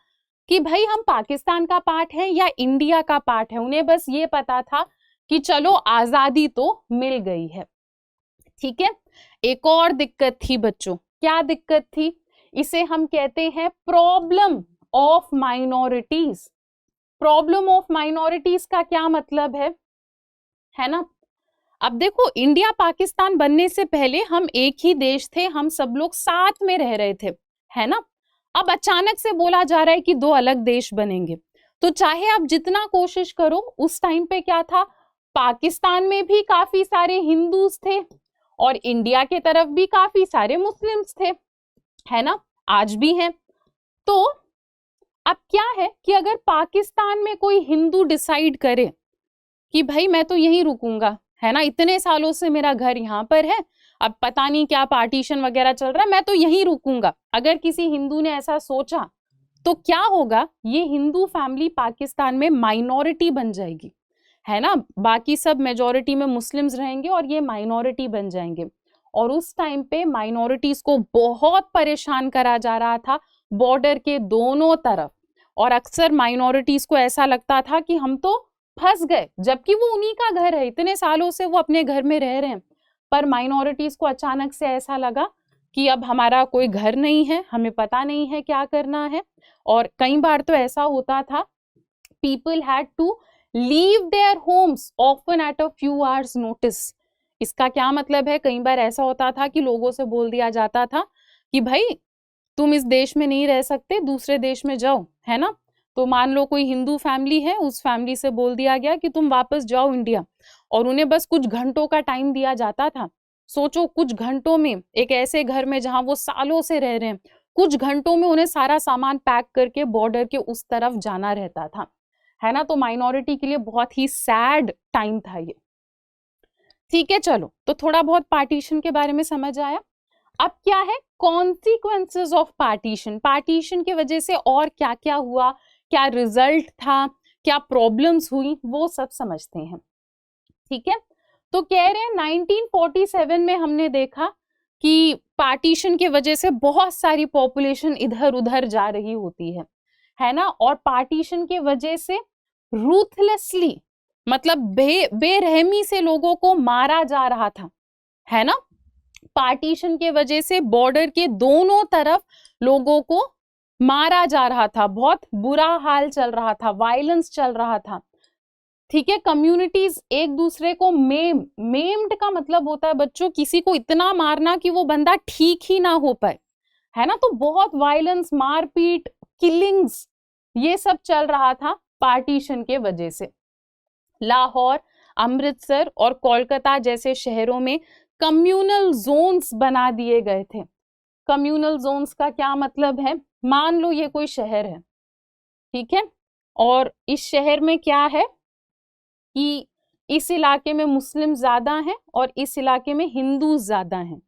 कि भाई हम पाकिस्तान का पार्ट है या इंडिया का पार्ट है। उन्हें बस ये पता था कि चलो आजादी तो मिल गई है, ठीक है। एक और दिक्कत थी बच्चों, क्या दिक्कत थी? इसे हम कहते हैं problem of minorities. Problem of minorities का क्या मतलब है ना। अब देखो इंडिया पाकिस्तान बनने से पहले हम एक ही देश थे, हम सब लोग साथ में रह रहे थे, है ना। अब अचानक से बोला जा रहा है कि दो अलग देश बनेंगे, तो चाहे आप जितना कोशिश करो, उस टाइम पे क्या था, पाकिस्तान में भी काफी सारे हिंदूज थे और इंडिया के तरफ भी काफी सारे मुस्लिम्स थे, है ना, आज भी हैं। तो अब क्या है कि अगर पाकिस्तान में कोई हिंदू डिसाइड करे कि भाई मैं तो यहीं रुकूंगा, है ना, इतने सालों से मेरा घर यहाँ पर है, अब पता नहीं क्या पार्टीशन वगैरह चल रहा है, मैं तो यहीं रुकूंगा, अगर किसी हिंदू ने ऐसा सोचा तो क्या होगा, ये हिंदू फैमिली पाकिस्तान में माइनॉरिटी बन जाएगी, है ना। बाकी सब मेजॉरिटी में मुस्लिम्स रहेंगे और ये माइनॉरिटी बन जाएंगे। और उस टाइम पे माइनॉरिटीज को बहुत परेशान करा जा रहा था बॉर्डर के दोनों तरफ। और अक्सर माइनॉरिटीज को ऐसा लगता था कि हम तो फंस गए, जबकि वो उन्हीं का घर है, इतने सालों से वो अपने घर में रह रहे हैं। पर माइनॉरिटीज को अचानक से ऐसा लगा कि अब हमारा कोई घर नहीं है, हमें पता नहीं है क्या करना है। और कई बार तो ऐसा होता था, people had to leave their homes often at a few hours notice. इसका क्या मतलब है, कई बार ऐसा होता था कि लोगों से बोल दिया जाता था कि भाई तुम इस देश में नहीं रह सकते, दूसरे देश में जाओ, है ना। तो मान लो कोई हिंदू फैमिली है, उस फैमिली से बोल दिया गया कि तुम वापस जाओ इंडिया, और उन्हें बस कुछ घंटों का टाइम दिया जाता था। सोचो, कुछ घंटों में एक ऐसे घर में जहां वो सालों से रह रहे हैं, कुछ घंटों में उन्हें सारा सामान पैक करके बॉर्डर के उस तरफ जाना रहता था, है ना। तो माइनॉरिटी के लिए बहुत ही सैड टाइम था ये। ठीक है, चलो, तो थोड़ा बहुत पार्टीशन के बारे में समझ आया। अब क्या है कॉन्सिक्वेंसेस ऑफ पार्टीशन, पार्टीशन की वजह से और क्या क्या हुआ, क्या रिजल्ट था, क्या प्रॉब्लम्स हुई, वो सब समझते हैं। ठीक है, तो कह रहे हैं 1947 में हमने देखा कि पार्टीशन की वजह से बहुत सारी पॉपुलेशन इधर उधर जा रही होती है ना। और पार्टीशन की वजह से रूथलेसली, मतलब बेरहमी से लोगों को मारा जा रहा था, है ना। पार्टीशन के वजह से बॉर्डर के दोनों तरफ लोगों को मारा जा रहा था, बहुत बुरा हाल चल रहा था, वायलेंस चल रहा था। ठीक है, कम्युनिटीज एक दूसरे को मेम्ड का मतलब होता है बच्चों, किसी को इतना मारना कि वो बंदा ठीक ही ना हो पाए, है ना। तो बहुत वायलेंस, मारपीट, किलिंग्स, ये सब चल रहा था पार्टीशन के वजह से। लाहौर, अमृतसर और कोलकाता जैसे शहरों में कम्युनल जोन्स बना दिए गए थे। कम्युनल जोन्स का क्या मतलब है, मान लो ये कोई शहर है, ठीक है, और इस शहर में क्या है कि इस इलाके में मुस्लिम ज्यादा हैं और इस इलाके में हिंदू ज्यादा हैं।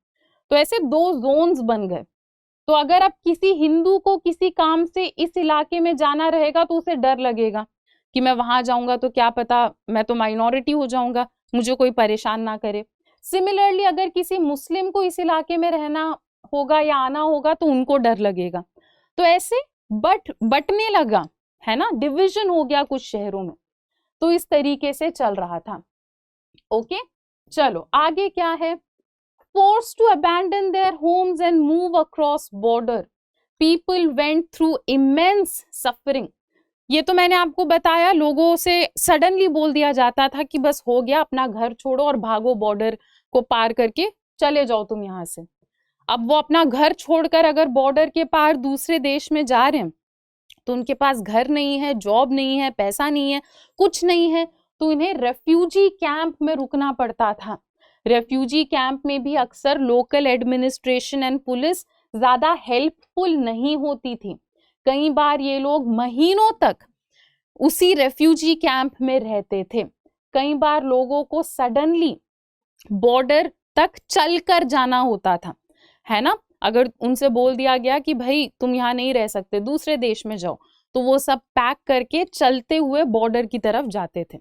तो ऐसे दो जोन्स बन गए। तो अगर अब किसी हिंदू को किसी काम से इस इलाके में जाना रहेगा तो उसे डर लगेगा कि मैं वहां जाऊंगा तो क्या पता मैं तो माइनॉरिटी हो जाऊंगा, मुझे कोई परेशान ना करे। सिमिलरली अगर किसी मुस्लिम को इस इलाके में रहना होगा या आना होगा तो उनको डर लगेगा। तो ऐसे बटने लगा, है ना, डिवीजन हो गया कुछ शहरों में। तो इस तरीके से चल रहा था। ओके, चलो आगे क्या है, forced to abandon their homes and move across border, people went through immense suffering। ये तो मैंने आपको बताया, लोगों से सडनली बोल दिया जाता था कि बस हो गया, अपना घर छोड़ो और भागो, बॉर्डर को पार करके चले जाओ तुम यहाँ से। अब वो अपना घर छोड़कर अगर बॉर्डर के पार दूसरे देश में जा रहे हैं तो उनके पास घर नहीं है, जॉब नहीं है, पैसा नहीं है, कुछ नहीं है, तो इन्हें रेफ्यूजी कैंप में रुकना पड़ता था। रेफ्यूजी कैंप में भी अक्सर लोकल एडमिनिस्ट्रेशन एंड पुलिस ज्यादा हेल्पफुल नहीं होती थी। कई बार ये लोग महीनों तक उसी रेफ्यूजी कैंप में रहते थे। कई बार लोगों को सडनली बॉर्डर तक चलकर जाना होता था, है ना। अगर उनसे बोल दिया गया कि भाई तुम यहाँ नहीं रह सकते, दूसरे देश में जाओ, तो वो सब पैक करके चलते हुए बॉर्डर की तरफ जाते थे।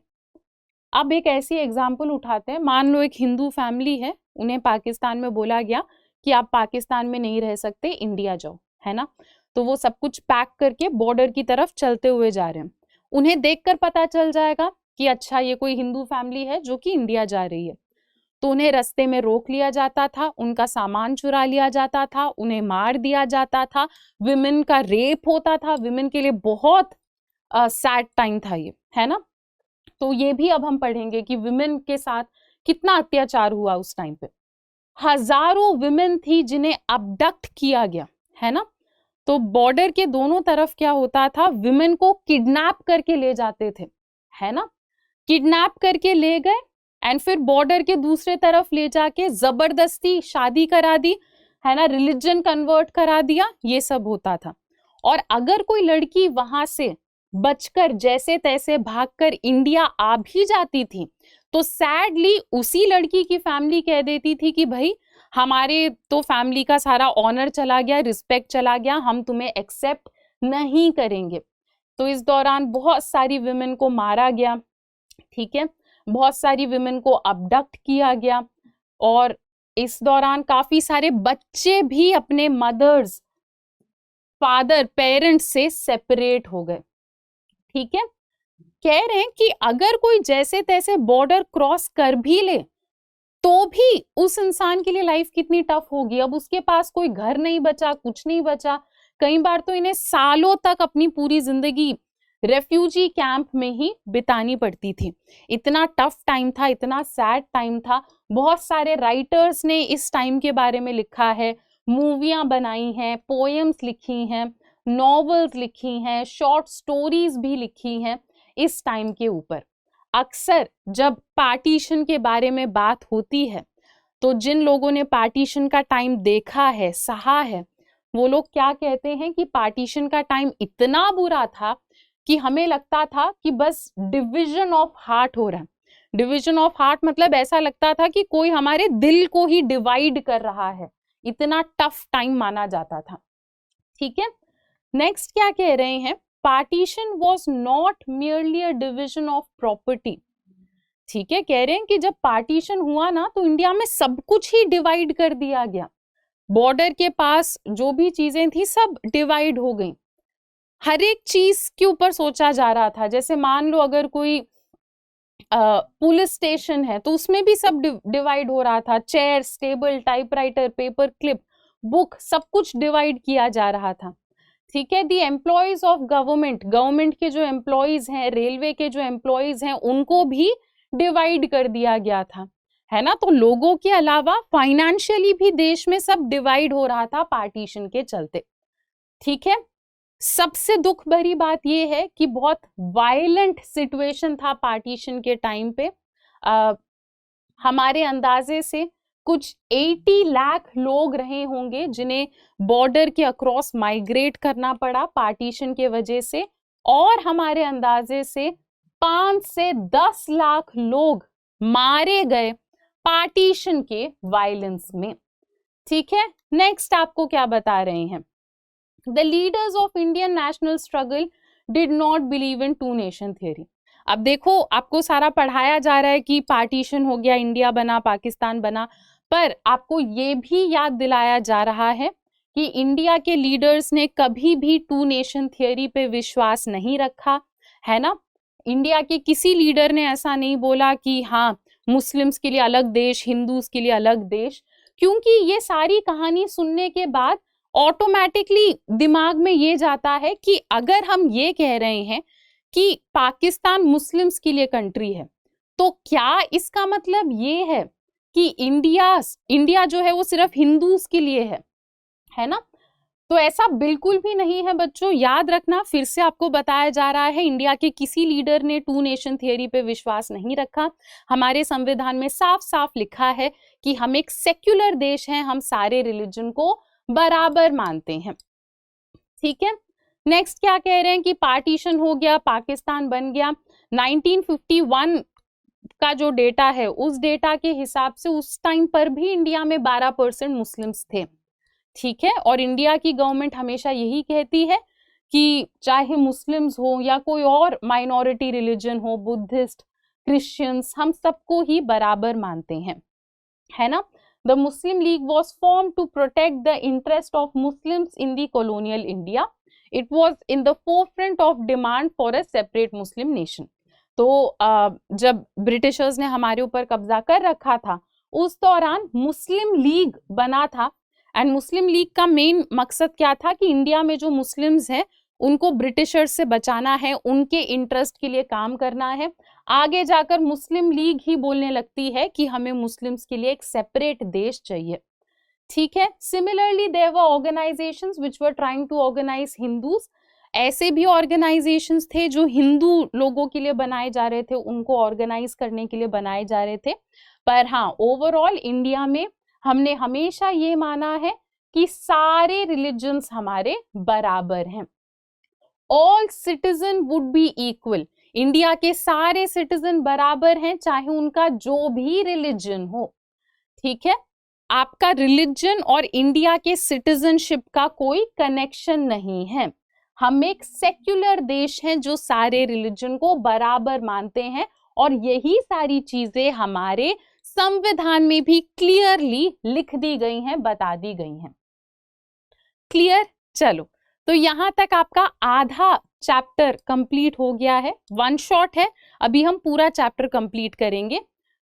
अब एक ऐसी एग्जाम्पल उठाते हैं, मान लो एक हिंदू फैमिली है, उन्हें पाकिस्तान में बोला गया कि आप पाकिस्तान में नहीं रह सकते, इंडिया जाओ, है ना। तो वो सब कुछ पैक करके बॉर्डर की तरफ चलते हुए जा रहे हैं। उन्हें देखकर पता चल जाएगा कि अच्छा ये कोई हिंदू फैमिली है जो कि इंडिया जा रही है। तो उन्हें रास्ते में रोक लिया जाता था, उनका सामान चुरा लिया जाता था, उन्हें मार दिया जाता था, विमेन का रेप होता था। विमेन के लिए बहुत सैड टाइम था ये, है ना। तो ये भी अब हम पढ़ेंगे कि विमेन के साथ कितना अत्याचार हुआ उस टाइम पे। हजारों विमेन थी जिन्हें अबडक्ट किया गया, है ना। तो बॉर्डर के दोनों तरफ क्या होता था, विमेन को किडनैप करके ले जाते थे, है ना। किडनैप करके ले गए एंड फिर बॉर्डर के दूसरे तरफ ले जाके जबरदस्ती शादी करा दी, है ना, रिलीजन कन्वर्ट करा दिया, ये सब होता था। और अगर कोई लड़की वहां से बचकर जैसे तैसे भागकर इंडिया आ भी जाती थी तो सैडली उसी लड़की की फैमिली कह देती थी कि भाई हमारे तो फैमिली का सारा ऑनर चला गया, रिस्पेक्ट चला गया, हम तुम्हें एक्सेप्ट नहीं करेंगे। तो इस दौरान बहुत सारी विमेन को मारा गया, ठीक है, बहुत सारी विमेन को अबडक्ट किया गया, और इस दौरान काफी सारे बच्चे भी अपने मदर्स, फादर, पेरेंट्स से सेपरेट हो गए, ठीक है। कह रहे हैं कि अगर कोई जैसे तैसे बॉर्डर क्रॉस कर भी ले तो भी उस इंसान के लिए लाइफ कितनी टफ होगी। अब उसके पास कोई घर नहीं बचा, कुछ नहीं बचा। कई बार तो इन्हें सालों तक अपनी पूरी जिंदगी रेफ्यूजी कैंप में ही बितानी पड़ती थी। इतना टफ टाइम था, इतना सैड टाइम था। बहुत सारे राइटर्स ने इस टाइम के बारे में लिखा है, मूवियां बनाई हैं, पोएम्स लिखी हैं, नॉवेल्स लिखी हैं, शॉर्ट स्टोरीज भी लिखी हैं इस टाइम के ऊपर। अक्सर जब पार्टीशन के बारे में बात होती है तो जिन लोगों ने पार्टीशन का टाइम देखा है, सहा है, वो लोग क्या कहते हैं कि पार्टीशन का टाइम इतना बुरा था कि हमें लगता था कि बस डिवीजन ऑफ हार्ट हो रहा है। डिवीजन ऑफ हार्ट मतलब ऐसा लगता था कि कोई हमारे दिल को ही डिवाइड कर रहा है। इतना टफ टाइम माना जाता था, ठीक है। नेक्स्ट क्या कह रहे हैं, partition was not merely a division of property, ठीक है। कह रहे हैं कि जब पार्टीशन हुआ ना तो इंडिया में सब कुछ ही डिवाइड कर दिया गया। बॉर्डर के पास जो भी चीजें थी सब डिवाइड हो गई। हर एक चीज के ऊपर सोचा जा रहा था। जैसे मान लो अगर कोई पुलिस स्टेशन है तो उसमें भी सब डिवाइड हो रहा था। Chair, table, typewriter, paper clip, book, सब कुछ डिवाइड किया जा रहा था, ठीक है। दी एम्प्लॉयज ऑफ गवर्नमेंट के जो एम्प्लॉयज हैं, रेलवे के जो एम्प्लॉयज हैं, उनको भी डिवाइड कर दिया गया था, है ना। तो लोगों के अलावा फाइनेंशियली भी देश में सब डिवाइड हो रहा था पार्टीशन के चलते, ठीक है। सबसे दुख भरी बात यह है कि बहुत वायलेंट सिचुएशन था पार्टीशन के टाइम पे। हमारे अंदाजे से कुछ 80 लाख लोग रहे होंगे जिन्हें बॉर्डर के अक्रॉस माइग्रेट करना पड़ा पार्टीशन के वजह से, और हमारे अंदाजे से 5 से 10 लाख लोग मारे गए पार्टीशन के वायलेंस में, ठीक है। नेक्स्ट आपको क्या बता रहे हैं, the leaders of Indian national struggle did not believe in two nation theory. अब देखो, आपको सारा पढ़ाया जा रहा है कि पार्टीशन हो गया, इंडिया बना, पाकिस्तान बना, पर आपको ये भी याद दिलाया जा रहा है कि इंडिया के लीडर्स ने कभी भी टू नेशन थियरी पे विश्वास नहीं रखा, है ना। इंडिया के किसी लीडर ने ऐसा नहीं बोला कि हाँ मुस्लिम्स के लिए अलग देश, हिंदूज के लिए अलग देश, क्योंकि ये सारी कहानी सुनने के बाद ऑटोमेटिकली दिमाग में ये जाता है कि अगर हम ये कह रहे हैं कि पाकिस्तान मुस्लिम्स के लिए कंट्री है, तो क्या इसका मतलब ये है कि इंडिया जो है वो सिर्फ हिंदूज के लिए है ना। तो ऐसा बिल्कुल भी नहीं है बच्चों, याद रखना। फिर से आपको बताया जा रहा है, इंडिया के किसी लीडर ने टू नेशन थियरी पे विश्वास नहीं रखा। हमारे संविधान में साफ साफ लिखा है कि हम एक सेक्युलर देश हैं, हम सारे रिलीजन को बराबर मानते हैं, ठीक है। नेक्स्ट क्या कह रहे हैं कि पार्टीशन हो गया, पाकिस्तान बन गया। 1951 का जो डेटा है, उस डेटा के हिसाब से उस टाइम पर भी इंडिया में 12% मुस्लिम्स थे, ठीक है। और इंडिया की गवर्नमेंट हमेशा यही कहती है कि चाहे मुस्लिम्स हो या कोई और माइनॉरिटी रिलीजन हो, बुद्धिस्ट, क्रिश्चियंस, हम सबको ही बराबर मानते हैं, है ना। The Muslim League was formed to protect the interest of Muslims in the colonial India. It was in the forefront of demand for a separate Muslim nation. तो जब ब्रिटिशर्स ने हमारे ऊपर कब्जा कर रखा था, उस दौरान मुस्लिम लीग बना था। एंड मुस्लिम लीग का मेन मकसद क्या था कि इंडिया में जो मुस्लिम्स हैं उनको ब्रिटिशर्स से बचाना है, उनके इंटरेस्ट के लिए काम करना है। आगे जाकर मुस्लिम लीग ही बोलने लगती है कि हमें मुस्लिम्स के लिए एक सेपरेट देश चाहिए, ठीक है। Similarly there were organisations which were trying to organise Hindus. ऐसे भी ऑर्गेनाइजेशंस थे जो हिंदू लोगों के लिए बनाए जा रहे थे, उनको ऑर्गेनाइज करने के लिए बनाए जा रहे थे। पर हाँ, ओवरऑल इंडिया में हमने हमेशा ये माना है कि सारे रिलीजन्स हमारे बराबर हैं। All citizen would be equal. India के सारे सिटीजन बराबर हैं, चाहे उनका जो भी रिलीजन हो, ठीक है। आपका रिलीजन और इंडिया के सिटीजनशिप का कोई कनेक्शन नहीं है। हम एक सेक्युलर देश हैं जो सारे रिलीजन को बराबर मानते हैं, और यही सारी चीजें हमारे संविधान में भी क्लियरली लिख दी गई हैं, बता दी गई हैं। क्लियर? चलो, तो यहां तक आपका आधा चैप्टर कंप्लीट हो गया है, वन शॉट है, अभी हम पूरा चैप्टर कंप्लीट करेंगे,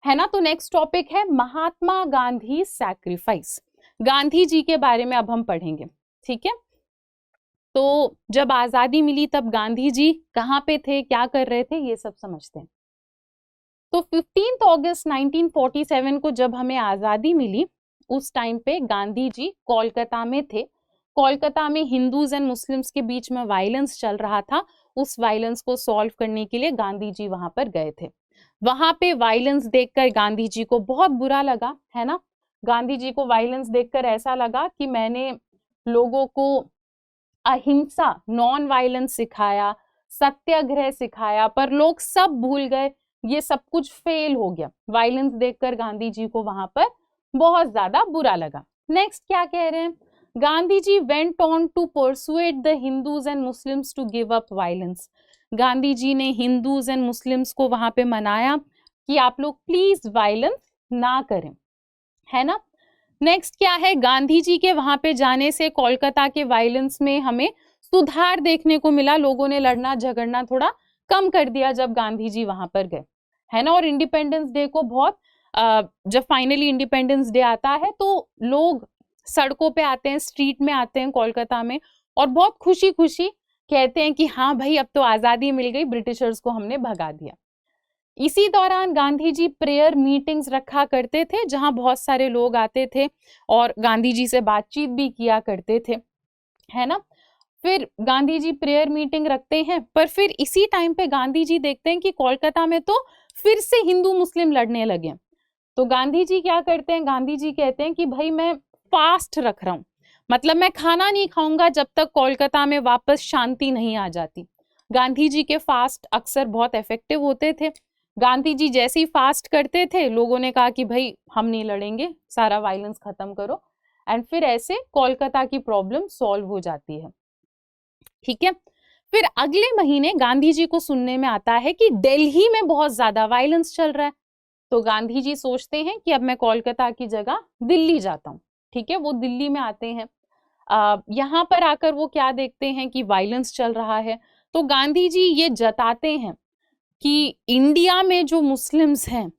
है ना। तो नेक्स्ट टॉपिक है महात्मा गांधी सैक्रिफाइस। गांधी जी के बारे में अब हम पढ़ेंगे, ठीक है। तो जब आजादी मिली तब गांधी जी कहाँ पे थे, क्या कर रहे थे, ये सब समझते हैं। तो 15 अगस्त 1947 को जब हमें आजादी मिली, उस टाइम पे गांधी जी कोलकाता में थे। कोलकाता में हिंदूज एंड मुस्लिम्स के बीच में वायलेंस चल रहा था, उस वायलेंस को सॉल्व करने के लिए गांधी जी वहां पर गए थे। वहां पे वायलेंस देखकर गांधी जी को बहुत बुरा लगा, है ना। गांधी जी को वायलेंस देखकर ऐसा लगा कि मैंने लोगों को अहिंसा, नॉन वायलेंस सिखाया, सत्याग्रह सिखाया, पर लोग सब भूल गए, ये सब कुछ फेल हो गया। वायलेंस देखकर गांधी जी को वहां पर बहुत ज्यादा बुरा लगा। नेक्स्ट क्या कह रहे हैं, Gandhi ji went on to persuade the Hindus and Muslims to give up violence. Gandhi ji ने हिंदूज एंड मुस्लिम्स को वहां पे मनाया कि आप लोग प्लीज वायलेंस ना करें, है ना। नेक्स्ट क्या है, गांधी जी के वहां पे जाने से कोलकाता के वायलेंस में हमें सुधार देखने को मिला, लोगों ने लड़ना झगड़ना थोड़ा कम कर दिया जब गांधी जी वहां पर गए, है ना। और इंडिपेंडेंस डे को बहुत जब फाइनली इंडिपेंडेंस डे आता है तो लोग सड़कों पे आते हैं, स्ट्रीट में आते हैं कोलकाता में, और बहुत खुशी खुशी कहते हैं कि हाँ भाई अब तो आजादी मिल गई, ब्रिटिशर्स को हमने भगा दिया। इसी दौरान गांधी जी प्रेयर मीटिंग्स रखा करते थे, जहां बहुत सारे लोग आते थे और गांधी जी से बातचीत भी किया करते थे, है ना। फिर गांधी जी प्रेयर मीटिंग रखते हैं, पर फिर इसी टाइम पे गांधी जी देखते हैं कि कोलकाता में तो फिर से हिंदू मुस्लिम लड़ने लगे। तो गांधी जी क्या करते हैं, गांधी जी कहते हैं कि भाई मैं फास्ट रख रहा हूँ, मतलब मैं खाना नहीं खाऊंगा जब तक कोलकाता में वापस शांति नहीं आ जाती। गांधी जी के फास्ट अक्सर बहुत इफेक्टिव होते थे। गांधी जी जैसे ही फास्ट करते थे, लोगों ने कहा कि भाई हम नहीं लड़ेंगे, सारा वायलेंस खत्म करो, एंड फिर ऐसे कोलकाता की प्रॉब्लम सॉल्व हो जाती है, ठीक है। फिर अगले महीने गांधी जी को सुनने में आता है कि दिल्ली में बहुत ज्यादा वायलेंस चल रहा है। तो गांधी जी सोचते हैं कि अब मैं कोलकाता की जगह दिल्ली जाता हूँ, ठीक है। वो दिल्ली में आते हैं, यहाँ पर आकर वो क्या देखते हैं कि वायलेंस चल रहा है। तो गांधी जी ये जताते हैं कि इंडिया में जो मुस्लिम्स हैं,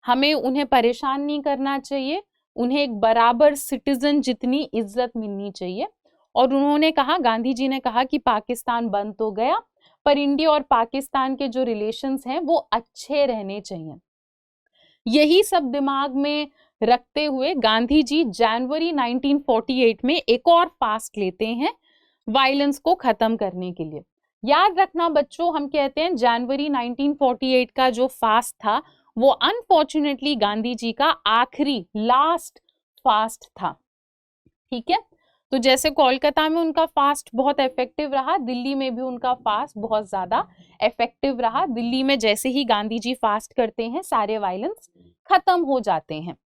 हमें उन्हें परेशान नहीं करना चाहिए, उन्हें एक बराबर सिटीजन जितनी इज्जत मिलनी चाहिए। और उन्होंने कहा, गांधी जी ने कहा कि पाकिस्तान बन तो गया, पर इंडिया और पाकिस्तान के जो रिलेशंस हैं वो अच्छे रहने चाहिए। यही सब दिमाग में रखते हुए गांधी जी जनवरी 1948 में एक और फास्ट लेते हैं वायलेंस को खत्म करने के लिए। याद रखना बच्चों, हम कहते हैं जनवरी 1948 का जो फास्ट था वो अनफॉर्चुनेटली गांधी जी का आखिरी लास्ट फास्ट था, ठीक है। तो जैसे कोलकाता में उनका फास्ट बहुत इफेक्टिव रहा, दिल्ली में भी उनका फास्ट बहुत ज्यादा इफेक्टिव रहा। दिल्ली में जैसे ही गांधी जी फास्ट करते हैं, सारे वायलेंस खत्म हो जाते हैं,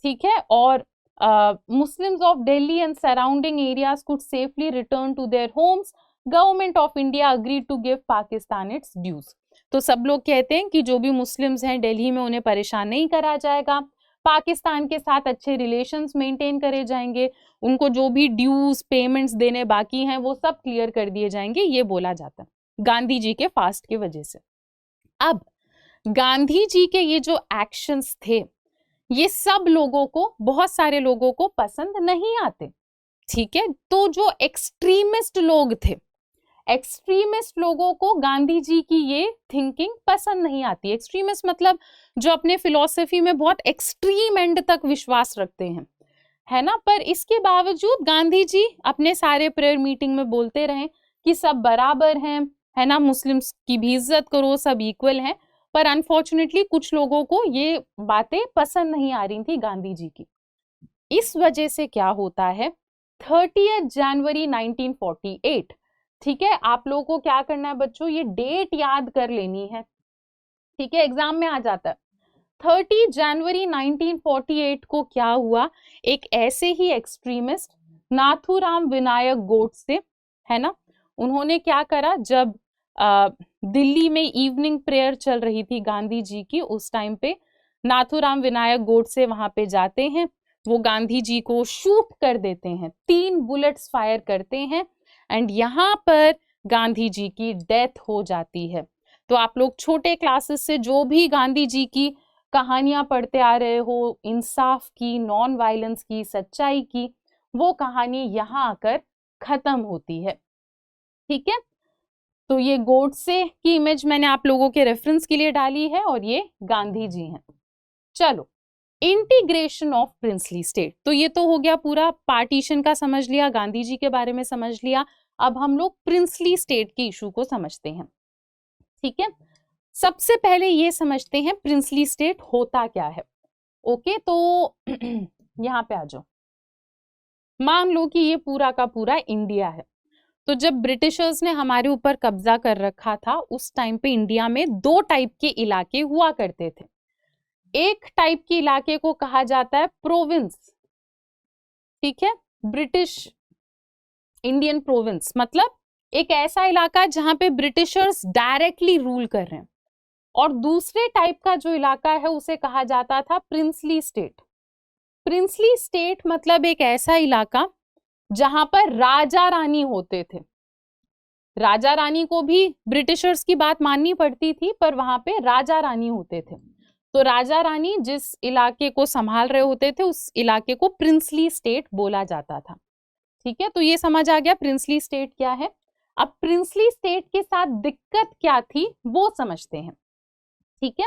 ठीक है। और Muslims of Delhi and surrounding areas could safely return to their homes. Government of India agreed to give Pakistan its dues. तो सब लोग कहते हैं कि जो भी मुस्लिम्स हैं दिल्ली में, उन्हें परेशान नहीं करा जाएगा, पाकिस्तान के साथ अच्छे रिलेशंस मेंटेन करे जाएंगे, उनको जो भी ड्यूज पेमेंट्स देने बाकी हैं वो सब क्लियर कर दिए जाएंगे, ये बोला जाता है गांधी जी के फास्ट की वजह से। अब गांधी जी के ये जो एक्शंस थे, ये सब लोगों को, बहुत सारे लोगों को पसंद नहीं आते, ठीक है। तो जो एक्सट्रीमिस्ट लोग थे, एक्सट्रीमिस्ट लोगों को गांधी जी की ये थिंकिंग पसंद नहीं आती। एक्सट्रीमिस्ट मतलब जो अपने फिलॉसफी में बहुत एक्सट्रीम एंड तक विश्वास रखते हैं, है ना। पर इसके बावजूद गांधी जी अपने सारे प्रेयर मीटिंग में बोलते रहे कि सब बराबर हैं, है ना, मुस्लिम्स की भी इज्जत करो, सब इक्वल हैं। पर अनफॉर्चुनेटली कुछ लोगों को ये बातें पसंद नहीं आ रही थी गांधी जी की। इस वजह से क्या होता है, 30 जनवरी 1948, ठीक है। आप लोगों को क्या करना है बच्चों, ये डेट याद कर लेनी है, ठीक है, एग्जाम में आ जाता है। 30 जनवरी 1948 को क्या हुआ, एक ऐसे ही एक्सट्रीमिस्ट नाथूराम विनायक गोडसे, है ना, उन्होंने क्या करा, जब दिल्ली में इवनिंग प्रेयर चल रही थी गांधी जी की, उस टाइम पे नाथूराम विनायक गोडसे वहां पे जाते हैं, वो गांधी जी को शूट कर देते हैं, 3 बुलेट्स फायर करते हैं एंड यहाँ पर गांधी जी की डेथ हो जाती है। तो आप लोग छोटे क्लासेस से जो भी गांधी जी की कहानियां पढ़ते आ रहे हो, इंसाफ की, नॉन वायलेंस की, सच्चाई की, वो कहानी यहाँ आकर खत्म होती है। ठीक है, तो ये गोडसे की इमेज मैंने आप लोगों के रेफरेंस के लिए डाली है और ये गांधी जी हैं। चलो, इंटीग्रेशन ऑफ प्रिंसली स्टेट, तो ये तो हो गया पूरा पार्टीशन का समझ लिया, गांधी जी के बारे में समझ लिया। अब हम लोग प्रिंसली स्टेट के इशू को समझते हैं। ठीक है, सबसे पहले ये समझते हैं प्रिंसली स्टेट होता क्या है। ओके, तो यहाँ पे आ जाओ। मान लो कि ये पूरा का पूरा इंडिया है। तो जब ब्रिटिशर्स ने हमारे ऊपर कब्जा कर रखा था, उस टाइम पे इंडिया में 2 टाइप के इलाके हुआ करते थे। एक टाइप के इलाके को कहा जाता है प्रोविंस, ठीक है, ब्रिटिश इंडियन प्रोविंस, मतलब एक ऐसा इलाका जहां पे ब्रिटिशर्स डायरेक्टली रूल कर रहे हैं। और दूसरे टाइप का जो इलाका है उसे कहा जाता था प्रिंसली स्टेट। प्रिंसली स्टेट मतलब एक ऐसा इलाका जहां पर राजा रानी होते थे। राजा रानी को भी ब्रिटिशर्स की बात माननी पड़ती थी, पर वहां पे राजा रानी होते थे। तो राजा रानी जिस इलाके को संभाल रहे होते थे, उस इलाके को प्रिंसली स्टेट बोला जाता था। ठीक है, तो ये समझ आ गया प्रिंसली स्टेट क्या है। अब प्रिंसली स्टेट के साथ दिक्कत क्या थी वो समझते हैं। ठीक है,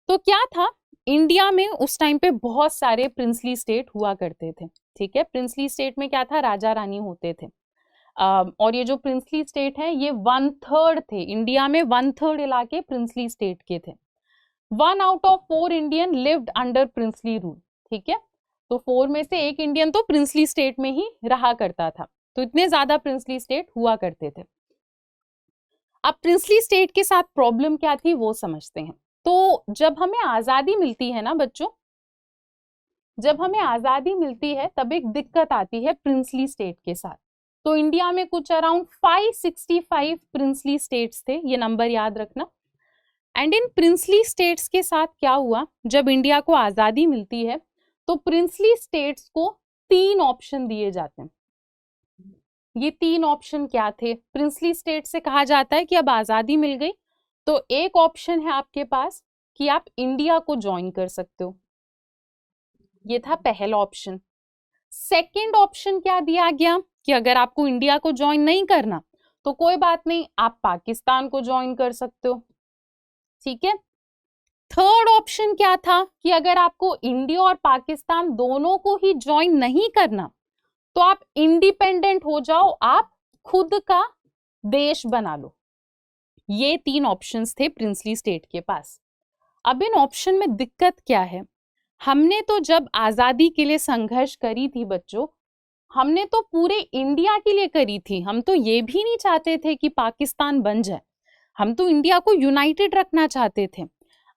तो क्या था, इंडिया में उस टाइम पे बहुत सारे प्रिंसली स्टेट हुआ करते थे। ठीक है, प्रिंसली स्टेट में क्या था, राजा रानी होते थे। और ये जो प्रिंसली स्टेट है ये 1/3 थे, इंडिया में 1/3 इलाके प्रिंसली स्टेट के थे। 1 out of 4 Indian lived under princely rule. ठीक है, तो 4 में से 1 इंडियन तो प्रिंसली स्टेट में ही रहा करता था। तो इतने ज्यादा प्रिंसली स्टेट हुआ करते थे। अब प्रिंसली स्टेट के साथ प्रॉब्लम क्या थी वो समझते हैं। तो जब हमें आजादी मिलती है ना बच्चों, जब हमें आजादी मिलती है तब एक दिक्कत आती है प्रिंसली स्टेट के साथ। तो इंडिया में कुछ अराउंड 565 प्रिंसली स्टेट्स थे, ये नंबर याद रखना। एंड इन प्रिंसली स्टेट्स के साथ क्या हुआ, जब इंडिया को आजादी मिलती है तो प्रिंसली स्टेट्स को 3 ऑप्शन दिए जाते हैं। ये 3 ऑप्शन क्या थे, प्रिंसली स्टेट से कहा जाता है कि अब आजादी मिल गई तो एक ऑप्शन है आपके पास कि आप इंडिया को ज्वाइन कर सकते हो, ये था पहला ऑप्शन। सेकंड ऑप्शन क्या दिया गया कि अगर आपको इंडिया को ज्वाइन नहीं करना तो कोई बात नहीं, आप पाकिस्तान को ज्वाइन कर सकते हो। ठीक है, थर्ड ऑप्शन क्या था कि अगर आपको इंडिया और पाकिस्तान दोनों को ही ज्वाइन नहीं करना तो आप इंडिपेंडेंट हो जाओ, आप खुद का देश बना लो। ये 3 ऑप्शंस थे प्रिंसली स्टेट के पास। अब इन ऑप्शन में दिक्कत क्या है, हमने तो जब आजादी के लिए संघर्ष करी थी बच्चों, हमने तो पूरे इंडिया के लिए करी थी। हम तो ये भी नहीं चाहते थे कि पाकिस्तान बन जाए, हम तो इंडिया को यूनाइटेड रखना चाहते थे।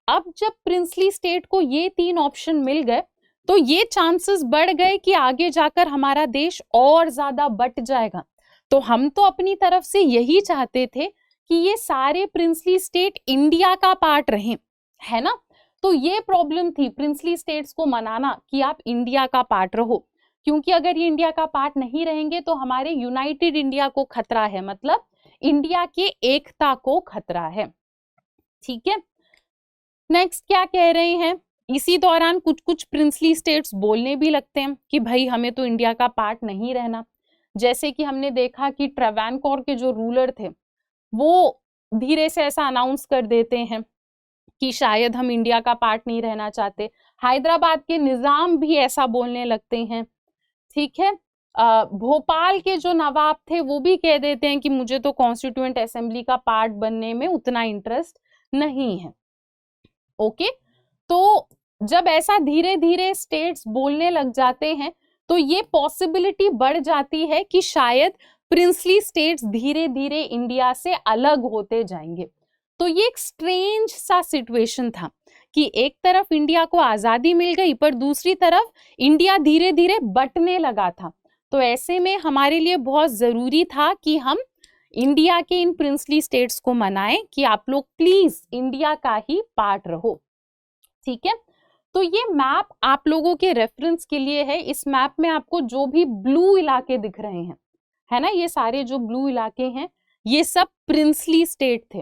अब जब प्रिंसली स्टेट को ये 3 ऑप्शन मिल गए तो ये चांसेस बढ़ गए कि आगे जाकर हमारा देश और ज्यादा बट जाएगा। तो हम तो अपनी तरफ से यही चाहते थे कि ये सारे प्रिंसली स्टेट इंडिया का पार्ट रहें, है ना। तो ये प्रॉब्लम थी प्रिंसली स्टेट्स को मनाना कि आप इंडिया का पार्ट रहो, क्योंकि अगर ये इंडिया का पार्ट नहीं रहेंगे तो हमारे यूनाइटेड इंडिया को खतरा है, मतलब इंडिया के एकता को खतरा है। ठीक है, नेक्स्ट क्या कह रहे हैं, इसी दौरान कुछ कुछ प्रिंसली स्टेट्स बोलने भी लगते हैं कि भाई हमें तो इंडिया का पार्ट नहीं रहना। जैसे कि हमने देखा कि ट्रावैनकोर के जो रूलर थे वो धीरे से ऐसा अनाउंस कर देते हैं कि शायद हम इंडिया का पार्ट नहीं रहना चाहते। हैदराबाद के निजाम भी ऐसा बोलने लगते हैं। ठीक है, भोपाल के जो नवाब थे वो भी कह देते हैं कि मुझे तो कॉन्स्टिट्यूएंट असेंबली का पार्ट बनने में उतना इंटरेस्ट नहीं है। ओके, तो जब ऐसा धीरे धीरे स्टेट्स बोलने लग जाते हैं तो ये पॉसिबिलिटी बढ़ जाती है कि शायद प्रिंसली स्टेट्स धीरे धीरे इंडिया से अलग होते जाएंगे। तो ये एक स्ट्रेंज सा सिचुएशन था कि एक तरफ इंडिया को आजादी मिल गई पर दूसरी तरफ इंडिया धीरे धीरे बंटने लगा था। तो ऐसे में हमारे लिए बहुत जरूरी था कि हम इंडिया के इन प्रिंसली स्टेट्स को मनाएं कि आप लोग प्लीज इंडिया का ही पार्ट रहो। ठीक है, तो ये मैप आप लोगों के रेफरेंस के लिए है। इस मैप में आपको जो भी ब्लू इलाके दिख रहे हैं, है ना, ये सारे जो ब्लू इलाके हैं ये सब प्रिंसली स्टेट थे।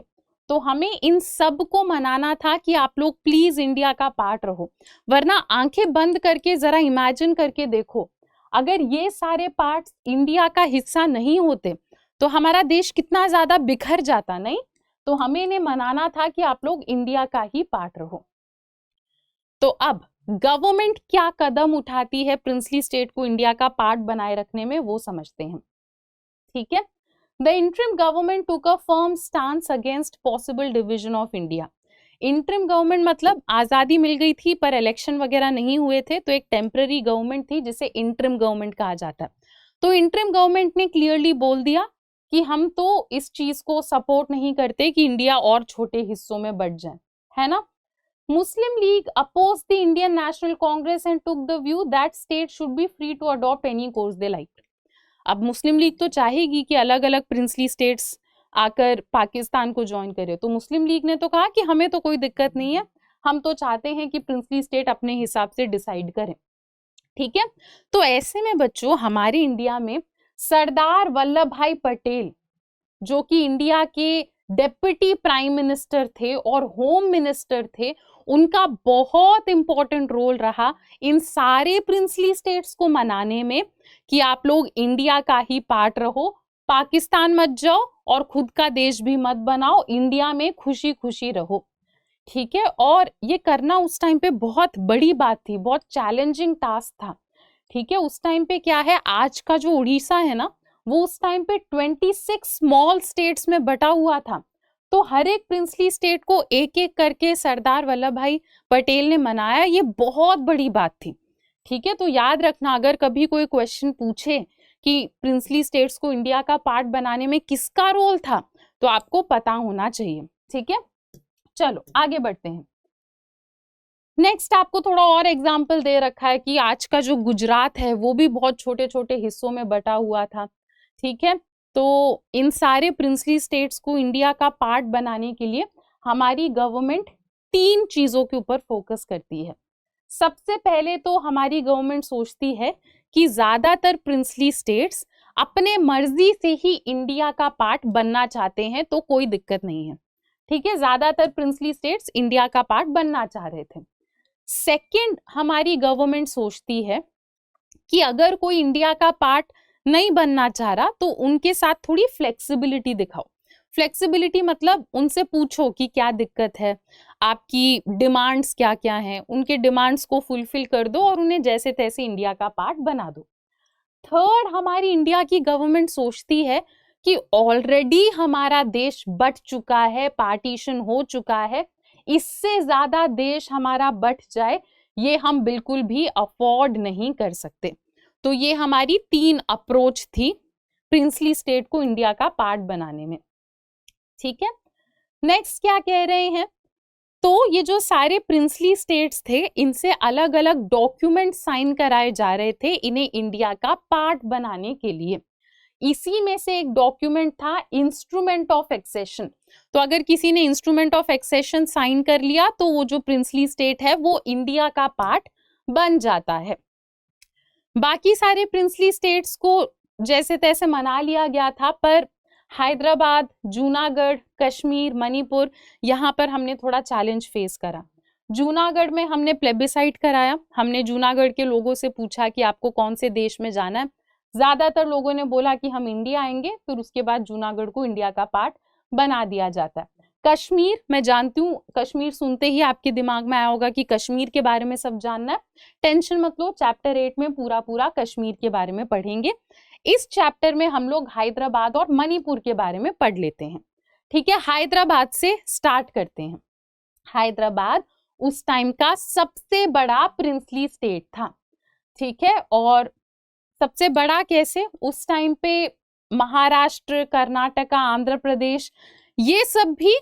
तो हमें इन सब को मनाना था कि आप लोग प्लीज इंडिया का पार्ट रहो। वरना आंखें बंद करके जरा इमेजिन करके देखो, अगर ये सारे पार्ट्स इंडिया का हिस्सा नहीं होते तो हमारा देश कितना ज्यादा बिखर जाता, नहीं? तो हमें इन्हें मनाना था कि आप लोग इंडिया का ही पार्ट रहो। तो अब गवर्नमेंट क्या कदम उठाती है प्रिंसली स्टेट को इंडिया का पार्ट बनाए रखने में, वो समझते हैं। ठीक है, the interim government took a firm stance against possible division of India. Interim government मतलब आजादी मिल गई थी पर इलेक्शन वगैरह नहीं हुए थे, तो एक टेम्पररी गवर्नमेंट थी जिसे इंटरिम गवर्नमेंट कहा जाता है। तो इंटरिम गवर्नमेंट ने क्लियरली बोल दिया कि हम तो इस चीज को सपोर्ट नहीं करते कि इंडिया और छोटे हिस्सों में बंट जाए, है ना। Muslim League opposed the Indian National Congress and took the view that states should be free to adopt any course they liked. अब मुस्लिम लीग तो चाहेगी कि अलग अलग प्रिंसली स्टेट्स आकर पाकिस्तान को ज्वाइन करे, तो मुस्लिम लीग ने तो कहा कि हमें तो कोई दिक्कत नहीं है, हम तो चाहते हैं कि प्रिंसली स्टेट अपने हिसाब से डिसाइड करें। ठीक है, तो ऐसे में बच्चों हमारे इंडिया में सरदार वल्लभ भाई पटेल जो कि इंडिया के डेप्यूटी प्राइम मिनिस्टर थे और होम मिनिस्टर थे, उनका बहुत इंपॉर्टेंट रोल रहा इन सारे प्रिंसली स्टेट्स को मनाने में कि आप लोग इंडिया का ही पार्ट रहो, पाकिस्तान मत जाओ और खुद का देश भी मत बनाओ, इंडिया में खुशी खुशी रहो। ठीक है, और ये करना उस टाइम पे बहुत बड़ी बात थी, बहुत चैलेंजिंग टास्क था। ठीक है, उस टाइम पे क्या है, आज का जो उड़ीसा है ना, वो उस टाइम पे 26 स्मॉल स्टेट्स में बटा हुआ था। तो हर एक प्रिंसली स्टेट को एक एक करके सरदार वल्लभ भाई पटेल ने मनाया, ये बहुत बड़ी बात थी। ठीक है, तो याद रखना, अगर कभी कोई क्वेश्चन पूछे कि प्रिंसली स्टेट्स को इंडिया का पार्ट बनाने में किसका रोल था, तो आपको पता होना चाहिए। ठीक है, चलो आगे बढ़ते हैं। नेक्स्ट आपको थोड़ा और एग्जाम्पल दे रखा है कि आज का जो गुजरात है वो भी बहुत छोटे छोटे हिस्सों में बटा हुआ था। ठीक है, तो इन सारे प्रिंसली स्टेट्स को इंडिया का पार्ट बनाने के लिए हमारी गवर्नमेंट 3 चीजों के ऊपर फोकस करती है। सबसे पहले तो हमारी गवर्नमेंट सोचती है कि ज्यादातर प्रिंसली स्टेट्स अपने मर्जी से ही इंडिया का पार्ट बनना चाहते हैं, तो कोई दिक्कत नहीं है। ठीक है, ज्यादातर प्रिंसली स्टेट्स इंडिया का पार्ट बनना चाह रहे थे। सेकंड, हमारी गवर्नमेंट सोचती है कि अगर कोई इंडिया का पार्ट नहीं बनना चाह रहा तो उनके साथ थोड़ी फ्लेक्सिबिलिटी दिखाओ। फ्लेक्सिबिलिटी मतलब उनसे पूछो कि क्या दिक्कत है, आपकी डिमांड्स क्या क्या हैं, उनके डिमांड्स को फुलफिल कर दो और उन्हें जैसे तैसे इंडिया का पार्ट बना दो। थर्ड, हमारी इंडिया की गवर्नमेंट सोचती है कि ऑलरेडी हमारा देश बट चुका है, पार्टीशन हो चुका है, इससे ज्यादा देश हमारा बट जाए ये हम बिल्कुल भी अफोर्ड नहीं कर सकते। तो ये हमारी 3 अप्रोच थी प्रिंसली स्टेट को इंडिया का पार्ट बनाने में। ठीक है, नेक्स्ट क्या कह रहे हैं, तो ये जो सारे प्रिंसली स्टेट्स थे इनसे अलग अलग डॉक्यूमेंट साइन कराए जा रहे थे इन्हें इंडिया का पार्ट बनाने के लिए। इसी में से एक डॉक्यूमेंट था इंस्ट्रूमेंट ऑफ एक्सेशन। तो अगर किसी ने इंस्ट्रूमेंट ऑफ एक्सेशन साइन कर लिया तो वो जो प्रिंसली स्टेट है वो इंडिया का पार्ट बन जाता है। बाकी सारे प्रिंसली स्टेट्स को जैसे तैसे मना लिया गया था, पर हैदराबाद, जूनागढ़, कश्मीर, मणिपुर, यहाँ पर हमने थोड़ा चैलेंज फेस करा। जूनागढ़ में हमने प्लेबिसाइट कराया, हमने जूनागढ़ के लोगों से पूछा कि आपको कौन से देश में जाना है। ज्यादातर लोगों ने बोला कि हम इंडिया आएंगे, फिर उसके बाद जूनागढ़ को इंडिया का पार्ट बना दिया जाता है। कश्मीर, मैं जानती हूँ कश्मीर सुनते ही आपके दिमाग में आया होगा कि कश्मीर के बारे में सब जानना है। टेंशन मत लो, चैप्टर 8 में पूरा पूरा कश्मीर के बारे में पढ़ेंगे। इस चैप्टर में हम लोग हैदराबाद और मणिपुर के बारे में पढ़ लेते हैं। ठीक है, हैदराबाद से स्टार्ट करते हैं। हैदराबाद उस टाइम का सबसे बड़ा प्रिंसली स्टेट था। ठीक है, और सबसे बड़ा कैसे, उस टाइम पे महाराष्ट्र, कर्नाटका, आंध्र प्रदेश ये सब भी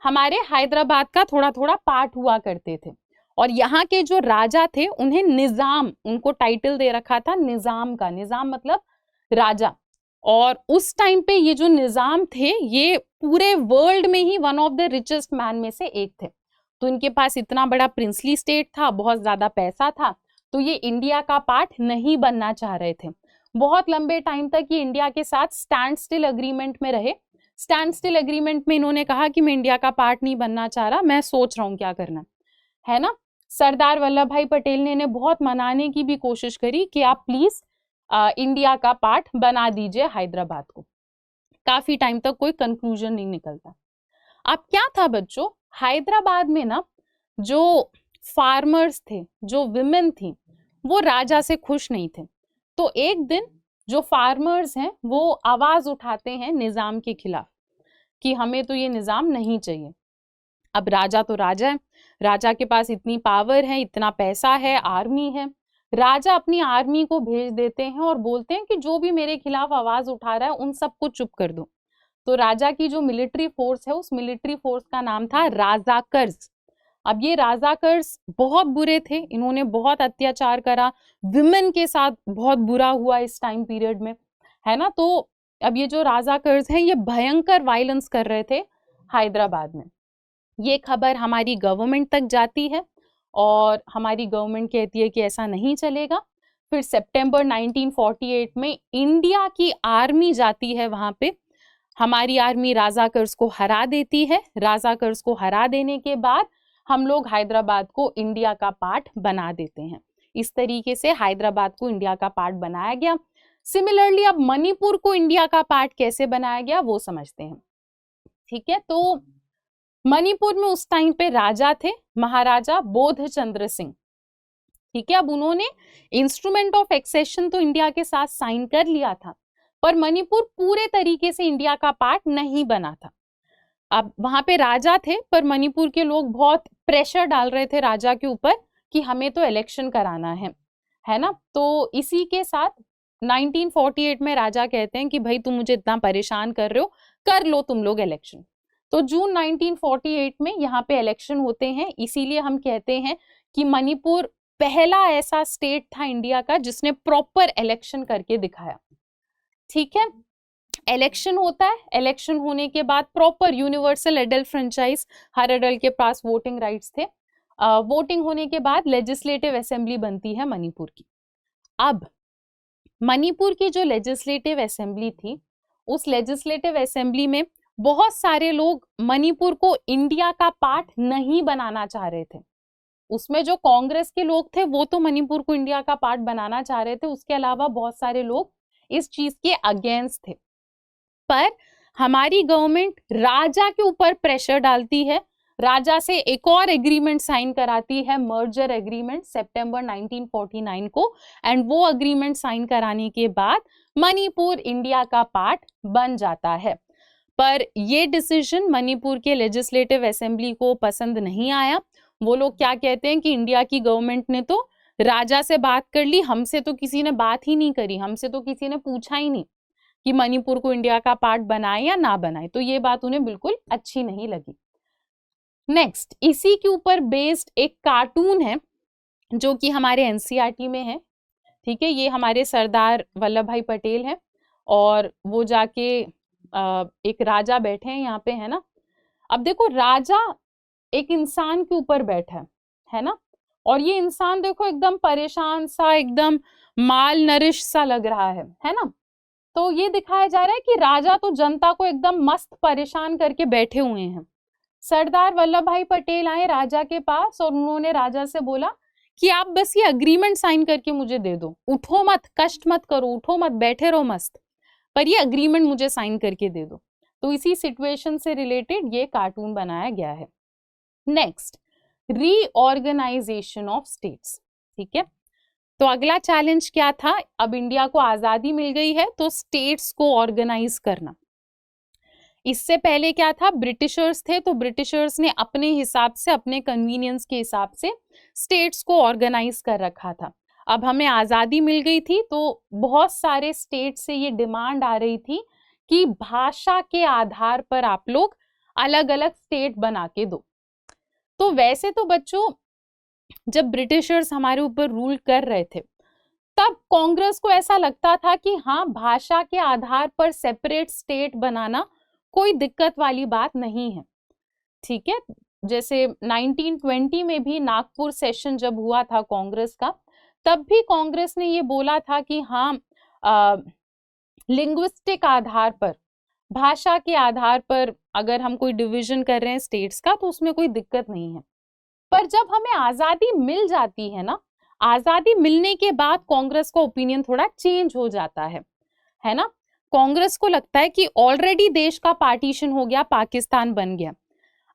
हमारे हैदराबाद का थोड़ा थोड़ा पार्ट हुआ करते थे। और यहाँ के जो राजा थे उन्हें निजाम, उनको टाइटल दे रखा था निजाम का, निजाम मतलब राजा। और उस टाइम पे ये जो निज़ाम थे ये पूरे वर्ल्ड में ही one of the richest man में से एक थे। तो इनके पास इतना बड़ा प्रिंसली स्टेट था, बहुत ज़्यादा पैसा था, तो ये इंडिया का पार्ट नहीं बनना चाह रहे थे। बहुत लंबे टाइम तक ये इंडिया के साथ स्टैंड स्टिल अग्रीमेंट में रहे। स्टैंड स्टिल अग्रीमेंट में इन्होंने कहा कि मैं इंडिया का पार्ट नहीं बनना चाह रहा, मैं सोच रहा हूँ क्या करना है ना। सरदार वल्लभ भाई पटेल ने इन्हें बहुत मनाने की भी कोशिश करी कि आप प्लीज इंडिया का पार्ट बना दीजिए हैदराबाद को। काफी टाइम तक कोई कंक्लूजन नहीं निकलता। अब क्या था बच्चों, हैदराबाद में ना जो फार्मर्स थे, जो विमेन थी, वो राजा से खुश नहीं थे। तो एक दिन जो फार्मर्स हैं वो आवाज उठाते हैं निजाम के खिलाफ कि हमें तो ये निजाम नहीं चाहिए। अब राजा तो राजा है, राजा के पास इतनी पावर है, इतना पैसा है, आर्मी है। राजा अपनी आर्मी को भेज देते हैं और बोलते हैं कि जो भी मेरे खिलाफ आवाज उठा रहा है उन सबको चुप कर दो। तो राजा की जो मिलिट्री फोर्स है उस मिलिट्री फोर्स का नाम था राजाकर्स। अब ये राजाकर्स बहुत बुरे थे, इन्होंने बहुत अत्याचार करा, विमेन के साथ बहुत बुरा हुआ इस टाइम पीरियड में, है ना। तो अब ये जो राजाकर्स हैं ये भयंकर वायलेंस कर रहे थे हैदराबाद में। ये खबर हमारी गवर्नमेंट तक जाती है और हमारी गवर्नमेंट कहती है कि ऐसा नहीं चलेगा। फिर सितंबर 1948 में इंडिया की आर्मी जाती है वहां पे। हमारी आर्मी राजाकर्स को हरा देती है। राजाकर्स को हरा देने के बाद हम लोग हैदराबाद को इंडिया का पार्ट बना देते हैं। इस तरीके से हैदराबाद को इंडिया का पार्ट बनाया गया। सिमिलरली अब मणिपुर को इंडिया का पार्ट कैसे बनाया गया वो समझते हैं। ठीक है, तो मणिपुर में उस टाइम पे राजा थे महाराजा बोधचंद्र सिंह। ठीक है, अब उन्होंने इंस्ट्रूमेंट ऑफ एक्सेशन तो इंडिया के साथ साइन कर लिया था, पर मणिपुर पूरे तरीके से इंडिया का पार्ट नहीं बना था। अब वहां पे राजा थे, पर मणिपुर के लोग बहुत प्रेशर डाल रहे थे राजा के ऊपर कि हमें तो इलेक्शन कराना है ना। तो इसी के साथ 1948 में राजा कहते हैं कि भाई तुम मुझे इतना परेशान कर रहे हो, कर लो तुम लोग इलेक्शन। तो जून 1948 में यहाँ पे इलेक्शन होते हैं। इसीलिए हम कहते हैं कि मणिपुर पहला ऐसा स्टेट था इंडिया का जिसने प्रॉपर इलेक्शन करके दिखाया। ठीक है, इलेक्शन होता है, इलेक्शन होने के बाद प्रॉपर यूनिवर्सल एडल्ट फ्रेंचाइज, हर एडल्ट के पास वोटिंग राइट्स थे। वोटिंग होने के बाद लेजिस्लेटिव असेंबली बनती है मणिपुर की। अब मणिपुर की जो लेजिस्लेटिव असेंबली थी, उस लेजिस्लेटिव असेंबली में बहुत सारे लोग मणिपुर को इंडिया का पार्ट नहीं बनाना चाह रहे थे। उसमें जो कांग्रेस के लोग थे वो तो मणिपुर को इंडिया का पार्ट बनाना चाह रहे थे, उसके अलावा बहुत सारे लोग इस चीज के अगेंस्ट थे। पर हमारी गवर्नमेंट राजा के ऊपर प्रेशर डालती है, राजा से एक और एग्रीमेंट साइन कराती है, मर्जर एग्रीमेंट, सितंबर 1949 को। एंड वो अग्रीमेंट साइन कराने के बाद मणिपुर इंडिया का पार्ट बन जाता है। पर ये डिसीजन मणिपुर के लेजिस्लेटिव असेंबली को पसंद नहीं आया। वो लोग क्या कहते हैं कि इंडिया की गवर्नमेंट ने तो राजा से बात कर ली, हमसे तो किसी ने बात ही नहीं करी, हमसे तो किसी ने पूछा ही नहीं कि मणिपुर को इंडिया का पार्ट बनाए या ना बनाए। तो ये बात उन्हें बिल्कुल अच्छी नहीं लगी। नेक्स्ट, इसी के ऊपर बेस्ड एक कार्टून है जो कि हमारे एनसीईआरटी में है। ठीक है, ये हमारे सरदार वल्लभ भाई पटेल हैं और वो जाके एक राजा बैठे हैं यहाँ पे, है ना। अब देखो, राजा एक इंसान के ऊपर बैठा है ना, और ये इंसान देखो एकदम परेशान सा, एकदम माल नरिश सा लग रहा है ना। तो ये दिखाया जा रहा है कि राजा तो जनता को एकदम मस्त परेशान करके बैठे हुए हैं। सरदार वल्लभ भाई पटेल आए राजा के पास और उन्होंने राजा से बोला कि आप बस ये अग्रीमेंट साइन करके मुझे दे दो, उठो मत, कष्ट मत करो, उठो मत, बैठे रहो मस्त, पर ये अग्रीमेंट मुझे साइन करके दे दो। तो इसी सिचुएशन से रिलेटेड ये कार्टून बनाया गया है। Next, reorganisation of states. ठीक है, तो अगला चैलेंज क्या था, अब इंडिया को आजादी मिल गई है तो स्टेट्स को ऑर्गेनाइज करना। इससे पहले क्या था, ब्रिटिशर्स थे, तो ब्रिटिशर्स ने अपने हिसाब से, अपने कन्वीनियंस के हिसाब से स्टेट्स को ऑर्गेनाइज कर रखा था। अब हमें आजादी मिल गई थी तो बहुत सारे स्टेट से ये डिमांड आ रही थी कि भाषा के आधार पर आप लोग अलग अलग स्टेट बना के दो। तो वैसे तो बच्चों, जब ब्रिटिशर्स हमारे ऊपर रूल कर रहे थे तब कांग्रेस को ऐसा लगता था कि हाँ, भाषा के आधार पर सेपरेट स्टेट बनाना कोई दिक्कत वाली बात नहीं है, ठीक है। जैसे 1920 में भी नागपुर सेशन जब हुआ था कांग्रेस का, तब भी कांग्रेस ने ये बोला था कि हाँ, लिंग्विस्टिक आधार पर, भाषा के आधार पर अगर हम कोई डिवीजन कर रहे हैं स्टेट्स का तो उसमें कोई दिक्कत नहीं है। पर जब हमें आजादी मिल जाती है ना, आजादी मिलने के बाद कांग्रेस का ओपिनियन थोड़ा चेंज हो जाता है ना। कांग्रेस को लगता है कि ऑलरेडी देश का पार्टीशन हो गया, पाकिस्तान बन गया,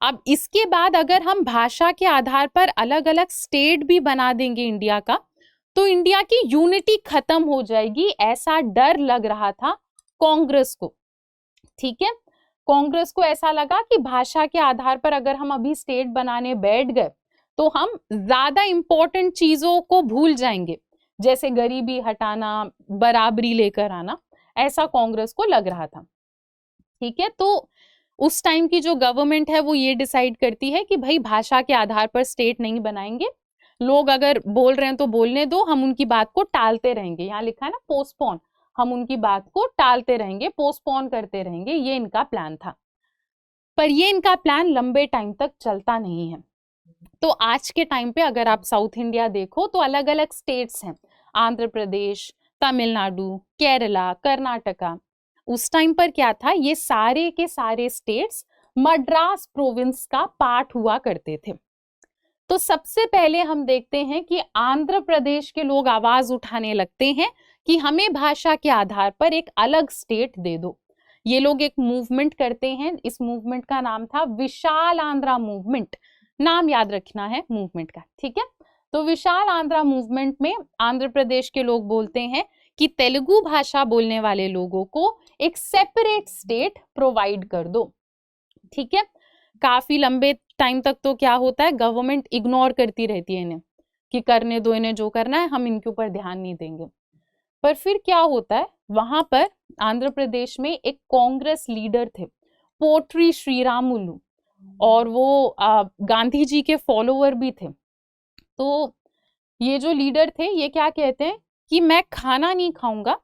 अब इसके बाद अगर हम भाषा के आधार पर अलग अलग स्टेट भी बना देंगे इंडिया का, तो इंडिया की यूनिटी खत्म हो जाएगी, ऐसा डर लग रहा था कांग्रेस को, ठीक है। कांग्रेस को ऐसा लगा कि भाषा के आधार पर अगर हम अभी स्टेट बनाने बैठ गए तो हम ज्यादा इंपॉर्टेंट चीजों को भूल जाएंगे, जैसे गरीबी हटाना, बराबरी लेकर आना, ऐसा कांग्रेस को लग रहा था, ठीक है। तो उस टाइम की जो गवर्नमेंट है वो ये डिसाइड करती है कि भाई भाषा के आधार पर स्टेट नहीं बनाएंगे, लोग अगर बोल रहे हैं तो बोलने दो, हम उनकी बात को टालते रहेंगे, यहाँ लिखा है ना पोस्टपोन, हम उनकी बात को टालते रहेंगे, पोस्टपोन करते रहेंगे, ये इनका प्लान था। पर ये इनका प्लान लंबे टाइम तक चलता नहीं है। तो आज के टाइम पे अगर आप साउथ इंडिया देखो तो अलग अलग स्टेट्स हैं, आंध्र प्रदेश, तमिलनाडु, केरला, कर्नाटका। उस टाइम पर क्या था, ये सारे के सारे स्टेट्स मद्रास प्रोविंस का पार्ट हुआ करते थे। तो सबसे पहले हम देखते हैं कि आंध्र प्रदेश के लोग आवाज उठाने लगते हैं कि हमें भाषा के आधार पर एक अलग स्टेट दे दो। ये लोग एक मूवमेंट करते हैं, इस मूवमेंट का नाम था विशाल आंध्रा मूवमेंट, नाम याद रखना है मूवमेंट का, ठीक है। तो विशाल आंध्रा मूवमेंट में आंध्र प्रदेश के लोग बोलते हैं कि तेलुगु भाषा बोलने वाले लोगों को एक सेपरेट स्टेट प्रोवाइड कर दो, ठीक है। काफी लंबे टाइम तक तो क्या होता है, गवर्नमेंट इग्नोर करती रहती है इन्हें कि करने दो, इन्हें जो करना है, हम इनके ऊपर ध्यान नहीं देंगे। पर फिर क्या होता है, वहां पर आंध्र प्रदेश में एक कांग्रेस लीडर थे, पोट्री श्रीरामुलु, और वो गांधी जी के फॉलोअर भी थे। तो ये जो लीडर थे ये क्या कहते हैं कि मैं खाना नहीं खाऊंगा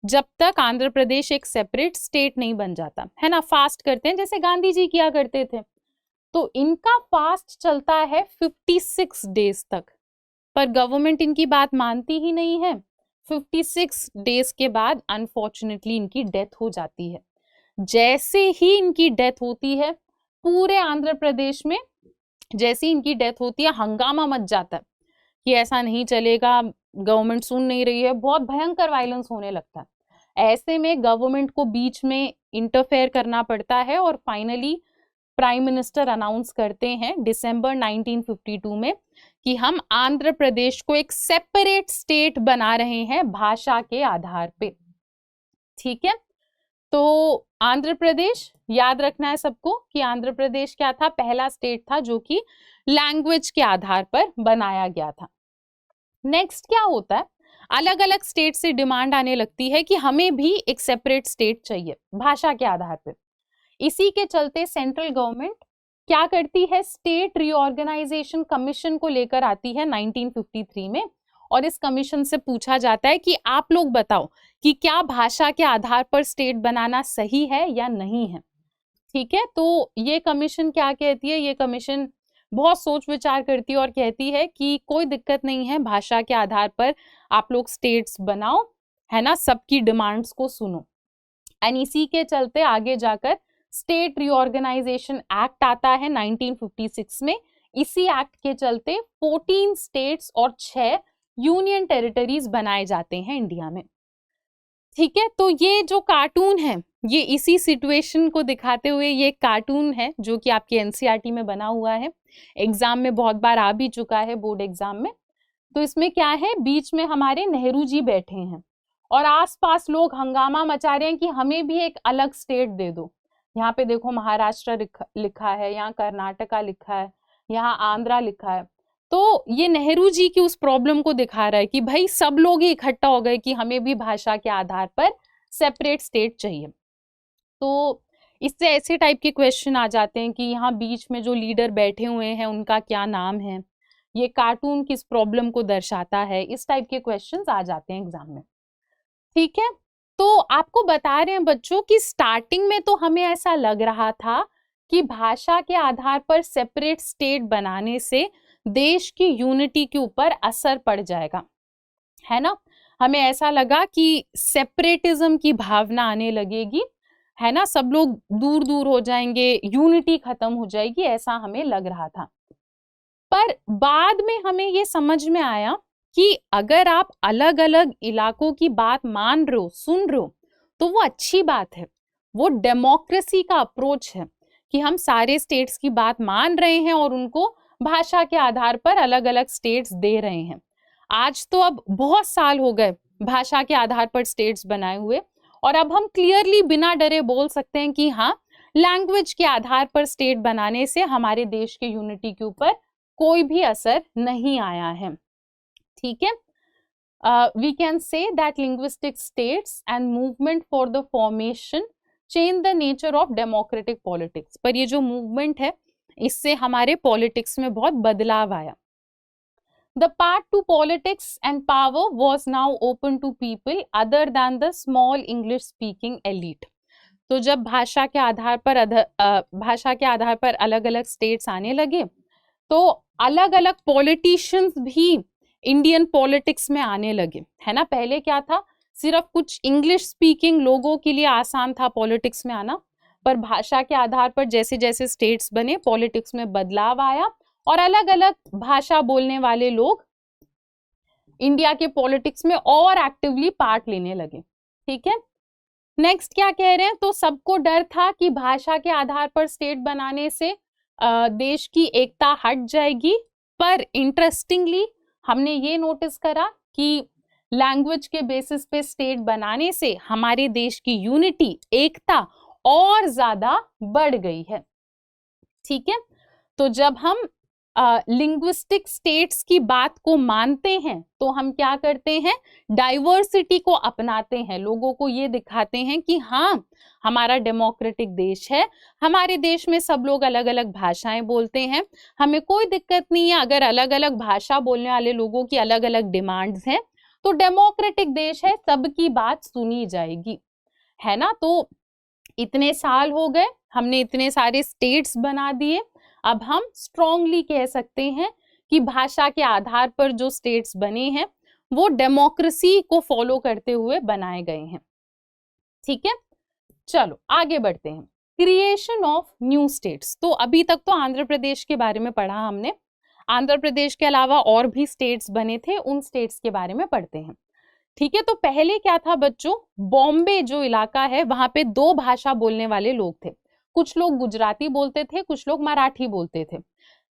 जब तक आंध्र प्रदेश एक सेपरेट स्टेट नहीं बन जाता, है ना। फास्ट करते हैं जैसे गांधी जी किया करते थे। तो इनका फास्ट चलता है 56 डेज तक, पर गवर्नमेंट इनकी बात मानती ही नहीं है। 56 डेज के बाद अनफॉर्चुनेटली इनकी डेथ हो जाती है। जैसे ही इनकी डेथ होती है, पूरे आंध्र प्रदेश में जैसे इनकी डेथ होती है हंगामा मच जाता है कि ऐसा नहीं चलेगा, गवर्नमेंट सुन नहीं रही है, बहुत भयंकर वायलेंस होने लगता है। ऐसे में गवर्नमेंट को बीच में इंटरफेयर करना पड़ता है और फाइनली प्राइम मिनिस्टर अनाउंस करते हैं दिसंबर 1952 में कि हम आंध्र प्रदेश को एक सेपरेट स्टेट बना रहे हैं भाषा के आधार पे, ठीक है। तो आंध्र प्रदेश याद रखना है सबको कि आंध्र प्रदेश क्या था, पहला स्टेट था जो कि लैंग्वेज के आधार पर बनाया गया था। नेक्स्ट क्या होता है, अलग अलग स्टेट से डिमांड आने लगती है कि हमें भी एक सेपरेट स्टेट चाहिए भाषा के आधार पर। इसी के चलते सेंट्रल गवर्नमेंट क्या करती है, स्टेट रीऑर्गेनाइजेशन कमीशन को लेकर आती है 1953 में, और इस कमीशन से पूछा जाता है कि आप लोग बताओ कि क्या भाषा के आधार पर स्टेट बनाना सही है या नहीं है, ठीक है। तो ये कमीशन क्या कहती है, ये कमीशन बहुत सोच विचार करती है और कहती है कि कोई दिक्कत नहीं है, भाषा के आधार पर आप लोग स्टेट्स बनाओ, है ना, सबकी डिमांड्स को सुनो। एंड इसी के चलते आगे जाकर स्टेट रीऑर्गेनाइजेशन एक्ट आता है 1956 में। इसी एक्ट के चलते 14 स्टेट्स और 6 यूनियन टेरिटरीज बनाए जाते हैं इंडिया में, ठीक है। तो ये जो कार्टून है ये इसी सिचुएशन को दिखाते हुए ये कार्टून है जो कि आपके एनसीईआरटी में बना हुआ है, एग्जाम में बहुत बार आ भी चुका है, बोर्ड एग्जाम में। तो इसमें क्या है, बीच में हमारे नेहरू जी बैठे हैं और आसपास लोग हंगामा मचा रहे हैं कि हमें भी एक अलग स्टेट दे दो। यहाँ पे देखो महाराष्ट्र लिखा है, यहाँ कर्नाटका लिखा है, यहाँ आंध्रा लिखा है। तो ये नेहरू जी की उस प्रॉब्लम को दिखा रहा है कि भाई सब लोग ही इकट्ठा हो गए कि हमें भी भाषा के आधार पर सेपरेट स्टेट चाहिए। तो इससे ऐसे टाइप के क्वेश्चन आ जाते हैं कि यहाँ बीच में जो लीडर बैठे हुए हैं उनका क्या नाम है, ये कार्टून किस प्रॉब्लम को दर्शाता है, इस टाइप के क्वेश्चंस आ जाते हैं एग्जाम में। ठीक है, तो आपको बता रहे हैं बच्चों कि स्टार्टिंग में तो हमें ऐसा लग रहा था कि भाषा के आधार पर सेपरेट स्टेट बनाने से देश की यूनिटी के ऊपर असर पड़ जाएगा, है ना। हमें ऐसा लगा कि सेपरेटिज्म की भावना आने लगेगी, है ना, सब लोग दूर दूर हो जाएंगे, यूनिटी खत्म हो जाएगी, ऐसा हमें लग रहा था। पर बाद में हमें ये समझ में आया कि अगर आप अलग अलग इलाकों की बात मान रहे हो, सुन रहे हो, तो वो अच्छी बात है। वो डेमोक्रेसी का अप्रोच है कि हम सारे स्टेट्स की बात मान रहे हैं और उनको भाषा के आधार पर अलग अलग स्टेट्स दे रहे हैं। आज तो अब बहुत साल हो गए भाषा के आधार पर स्टेट्स बनाए हुए, और अब हम क्लियरली बिना डरे बोल सकते हैं कि हाँ, लैंग्वेज के आधार पर स्टेट बनाने से हमारे देश के यूनिटी के ऊपर कोई भी असर नहीं आया है। ठीक है, we can say that linguistic states and movement for the formation change the nature of democratic politics। पर ये जो मूवमेंट है इससे हमारे पॉलिटिक्स में बहुत बदलाव आया। The path to politics and power was now open to people other than the small English speaking elite। तो जब भाषा के आधार पर अलग अलग स्टेट्स आने लगे तो अलग अलग पॉलिटिशियंस भी इंडियन पॉलिटिक्स में आने लगे, है ना। पहले क्या था, सिर्फ कुछ इंग्लिश स्पीकिंग लोगों के लिए आसान था पॉलिटिक्स में आना, पर भाषा के आधार पर जैसे जैसे स्टेट्स बने पॉलिटिक्स में बदलाव आया और अलग अलग भाषा बोलने वाले लोग इंडिया के पॉलिटिक्स में और एक्टिवली पार्ट लेने लगे। ठीक है, नेक्स्ट क्या कह रहे हैं, तो सबको डर था कि भाषा के आधार पर स्टेट बनाने से देश की एकता हट जाएगी, पर इंटरेस्टिंगली हमने ये नोटिस करा कि लैंग्वेज के बेसिस पे स्टेट बनाने से हमारे देश की यूनिटी, एकता और ज्यादा बढ़ गई है। ठीक है, तो जब हम लिंग्विस्टिक स्टेट्स की बात को मानते हैं तो हम क्या करते हैं, डाइवर्सिटी को अपनाते हैं, लोगों को ये दिखाते हैं कि हाँ, हमारा डेमोक्रेटिक देश है, हमारे देश में सब लोग अलग अलग भाषाएं बोलते हैं, हमें कोई दिक्कत नहीं है अगर अलग अलग भाषा बोलने वाले लोगों की अलग अलग डिमांड्स हैं, तो डेमोक्रेटिक देश है, सबकी बात सुनी जाएगी, है ना। तो इतने साल हो गए, हमने इतने सारे स्टेट्स बना दिए, अब हम स्ट्रॉन्गली कह सकते हैं कि भाषा के आधार पर जो स्टेट्स बने हैं वो डेमोक्रेसी को फॉलो करते हुए बनाए गए हैं। ठीक है, चलो आगे बढ़ते हैं। क्रिएशन ऑफ न्यू स्टेट्स, तो अभी तक तो आंध्र प्रदेश के बारे में पढ़ा हमने, आंध्र प्रदेश के अलावा और भी स्टेट्स बने थे, उन स्टेट्स के बारे में पढ़ते हैं। ठीक है, तो पहले क्या था बच्चों, बॉम्बे जो इलाका है वहां पे दो भाषा बोलने वाले लोग थे, कुछ लोग गुजराती बोलते थे, कुछ लोग मराठी बोलते थे।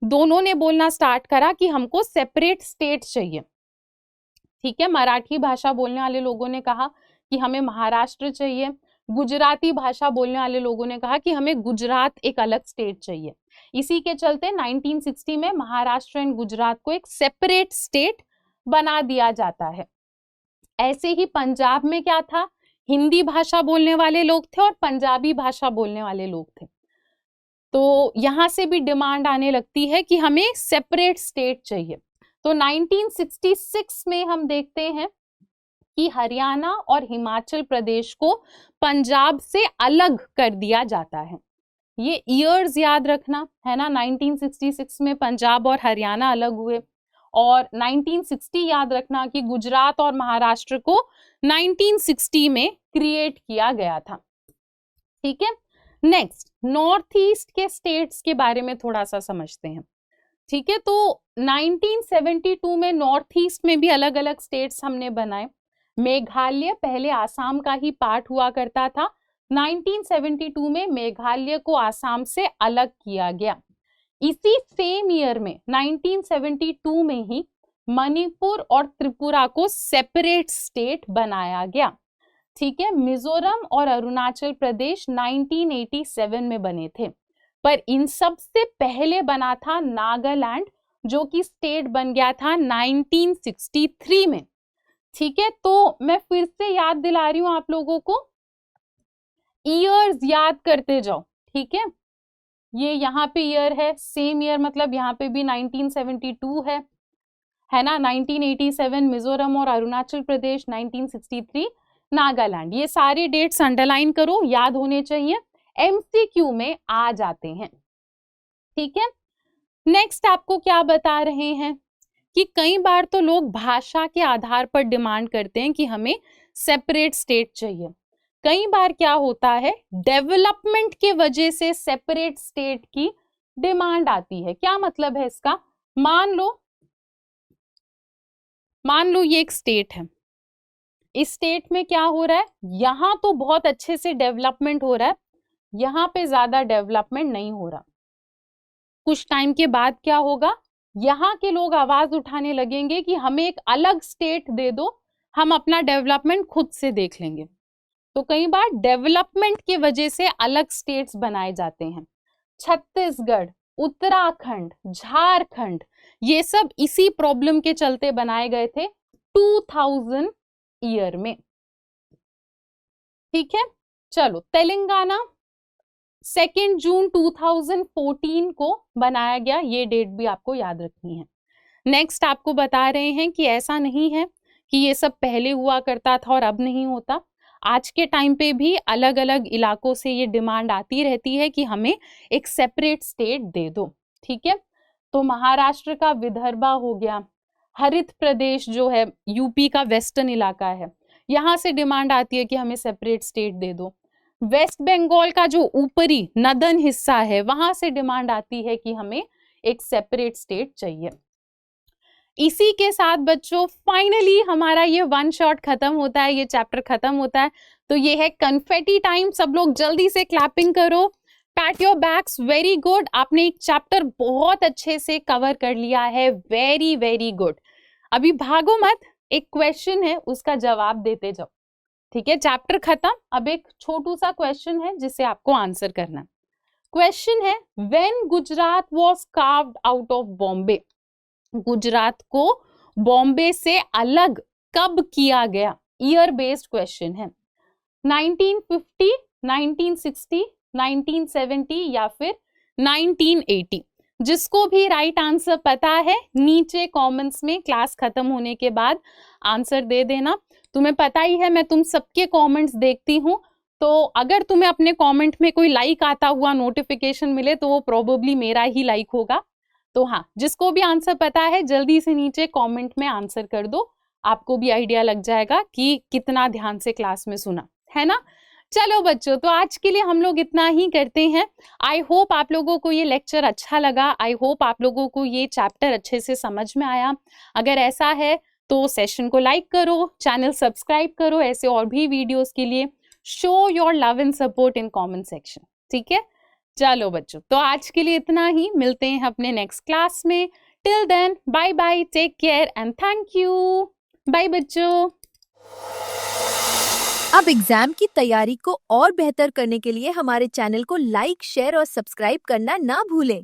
दोनों ने बोलना स्टार्ट करा कि हमको सेपरेट स्टेट चाहिए। ठीक है, मराठी भाषा बोलने वाले लोगों ने कहा कि हमें महाराष्ट्र चाहिए, गुजराती भाषा बोलने वाले लोगों ने कहा कि हमें गुजरात एक अलग स्टेट चाहिए। इसी के चलते 1960 में महाराष्ट्र एंड गुजरात को एक सेपरेट स्टेट बना दिया जाता है। ऐसे ही पंजाब में क्या था, हिंदी भाषा बोलने वाले लोग थे और पंजाबी भाषा बोलने वाले लोग थे, तो यहां से भी डिमांड आने लगती है कि हमें सेपरेट स्टेट चाहिए। तो 1966 में हम देखते हैं कि हरियाणा और हिमाचल प्रदेश को पंजाब से अलग कर दिया जाता है। ये ईयर्स याद रखना है ना, 1966 में पंजाब और हरियाणा अलग हुए, और 1960 याद रखना कि गुजरात और महाराष्ट्र को 1960 में क्रिएट किया गया था। ठीक है, नेक्स्ट नॉर्थ ईस्ट के स्टेट्स के बारे में थोड़ा सा समझते हैं। ठीक है, तो 1972 में नॉर्थ ईस्ट में भी अलग अलग स्टेट्स हमने बनाए। मेघालय पहले आसाम का ही पार्ट हुआ करता था, 1972 में मेघालय को आसाम से अलग किया गया। इसी सेम ईयर में 1972 में ही मणिपुर और त्रिपुरा को सेपरेट स्टेट बनाया गया। ठीक है, मिजोरम और अरुणाचल प्रदेश 1987 में बने थे, पर इन सब से पहले बना था नागालैंड, जो कि स्टेट बन गया था 1963 में। ठीक है, तो मैं फिर से याद दिला रही हूं आप लोगों को, ईयर्स याद करते जाओ। ठीक है, ये यहाँ पे ईयर है, सेम ईयर मतलब यहाँ पे भी 1972 है ना। 1987 मिजोरम और अरुणाचल प्रदेश, 1963 नागालैंड। ये सारे डेट्स अंडरलाइन करो, याद होने चाहिए, एमसीक्यू में आ जाते हैं, ठीक है। नेक्स्ट आपको क्या बता रहे हैं कि कई बार तो लोग भाषा के आधार पर डिमांड करते हैं कि हमें सेपरेट स्टेट चाहिए। कई बार क्या होता है, डेवलपमेंट के वजह से सेपरेट स्टेट की डिमांड आती है। क्या मतलब है इसका, मान लो ये एक स्टेट है, इस स्टेट में क्या हो रहा है, यहां तो बहुत अच्छे से डेवलपमेंट हो रहा है, यहां पे ज्यादा डेवलपमेंट नहीं हो रहा। कुछ टाइम के बाद क्या होगा, यहाँ के लोग आवाज उठाने लगेंगे कि हमें एक अलग स्टेट दे दो, हम अपना डेवलपमेंट खुद से देख लेंगे। तो कई बार डेवलपमेंट की वजह से अलग स्टेट्स बनाए जाते हैं। छत्तीसगढ़, उत्तराखंड, झारखंड, ये सब इसी प्रॉब्लम के चलते बनाए गए थे 2000 ईयर में, ठीक है। चलो, तेलंगाना 2 जून 2014 को बनाया गया, ये डेट भी आपको याद रखनी है। नेक्स्ट आपको बता रहे हैं कि ऐसा नहीं है कि ये सब पहले हुआ करता था और अब नहीं होता। आज के टाइम पे भी अलग अलग इलाकों से ये डिमांड आती रहती है कि हमें एक सेपरेट स्टेट दे दो, ठीक है। तो महाराष्ट्र का विदर्भा हो गया, हरित प्रदेश जो है यूपी का वेस्टर्न इलाका है, यहाँ से डिमांड आती है कि हमें सेपरेट स्टेट दे दो। वेस्ट बंगाल का जो ऊपरी नदन हिस्सा है, वहां से डिमांड आती है कि हमें एक सेपरेट स्टेट चाहिए। इसी के साथ बच्चों फाइनली हमारा ये वन शॉट खत्म होता है, ये चैप्टर खत्म होता है। तो ये है कन्फेटी टाइम, सब लोग जल्दी से क्लैपिंग करो, pat your backs, very good. आपने एक चैप्टर बहुत अच्छे से कवर कर लिया है, वेरी वेरी गुड। अभी भागो मत, एक क्वेश्चन है उसका जवाब देते जाओ, ठीक है। चैप्टर खत्म, अब एक छोटू सा क्वेश्चन है जिसे आपको आंसर करना है। क्वेश्चन है, when Gujarat was carved out of Bombay, Gujarat को बॉम्बे से अलग कब किया गया, ईयर बेस्ड क्वेश्चन है। 1950, 1960, 1970 या फिर 1980। जिसको भी राइट आंसर पता है नीचे कमेंट्स में क्लास खत्म होने के बाद आंसर दे देना। तुम्हें पता ही है मैं तुम सबके कमेंट्स देखती हूँ, तो अगर तुम्हें अपने कमेंट में कोई लाइक आता हुआ नोटिफिकेशन मिले तो वो प्रोबेबली मेरा ही लाइक होगा। तो हाँ, जिसको भी आंसर पता है जल्दी से नीचे कमेंट में आंसर कर दो, आपको भी आइडिया लग जाएगा कि कितना ध्यान से क्लास में सुना है ना। चलो बच्चों, तो आज के लिए हम लोग इतना ही करते हैं। आई होप आप लोगों को ये लेक्चर अच्छा लगा, आई होप आप लोगों को ये चैप्टर अच्छे से समझ में आया। अगर ऐसा है तो सेशन को लाइक करो, चैनल सब्सक्राइब करो ऐसे और भी वीडियोस के लिए। Show your love and support in comment section, ठीक है। चलो बच्चों, तो आज के लिए इतना ही, मिलते हैं अपने नेक्स्ट क्लास में। Till then bye bye, take care and thank you. Bye बच्चों। अब एग्जाम की तैयारी को और बेहतर करने के लिए हमारे चैनल को लाइक, शेयर और सब्सक्राइब करना ना भूलें।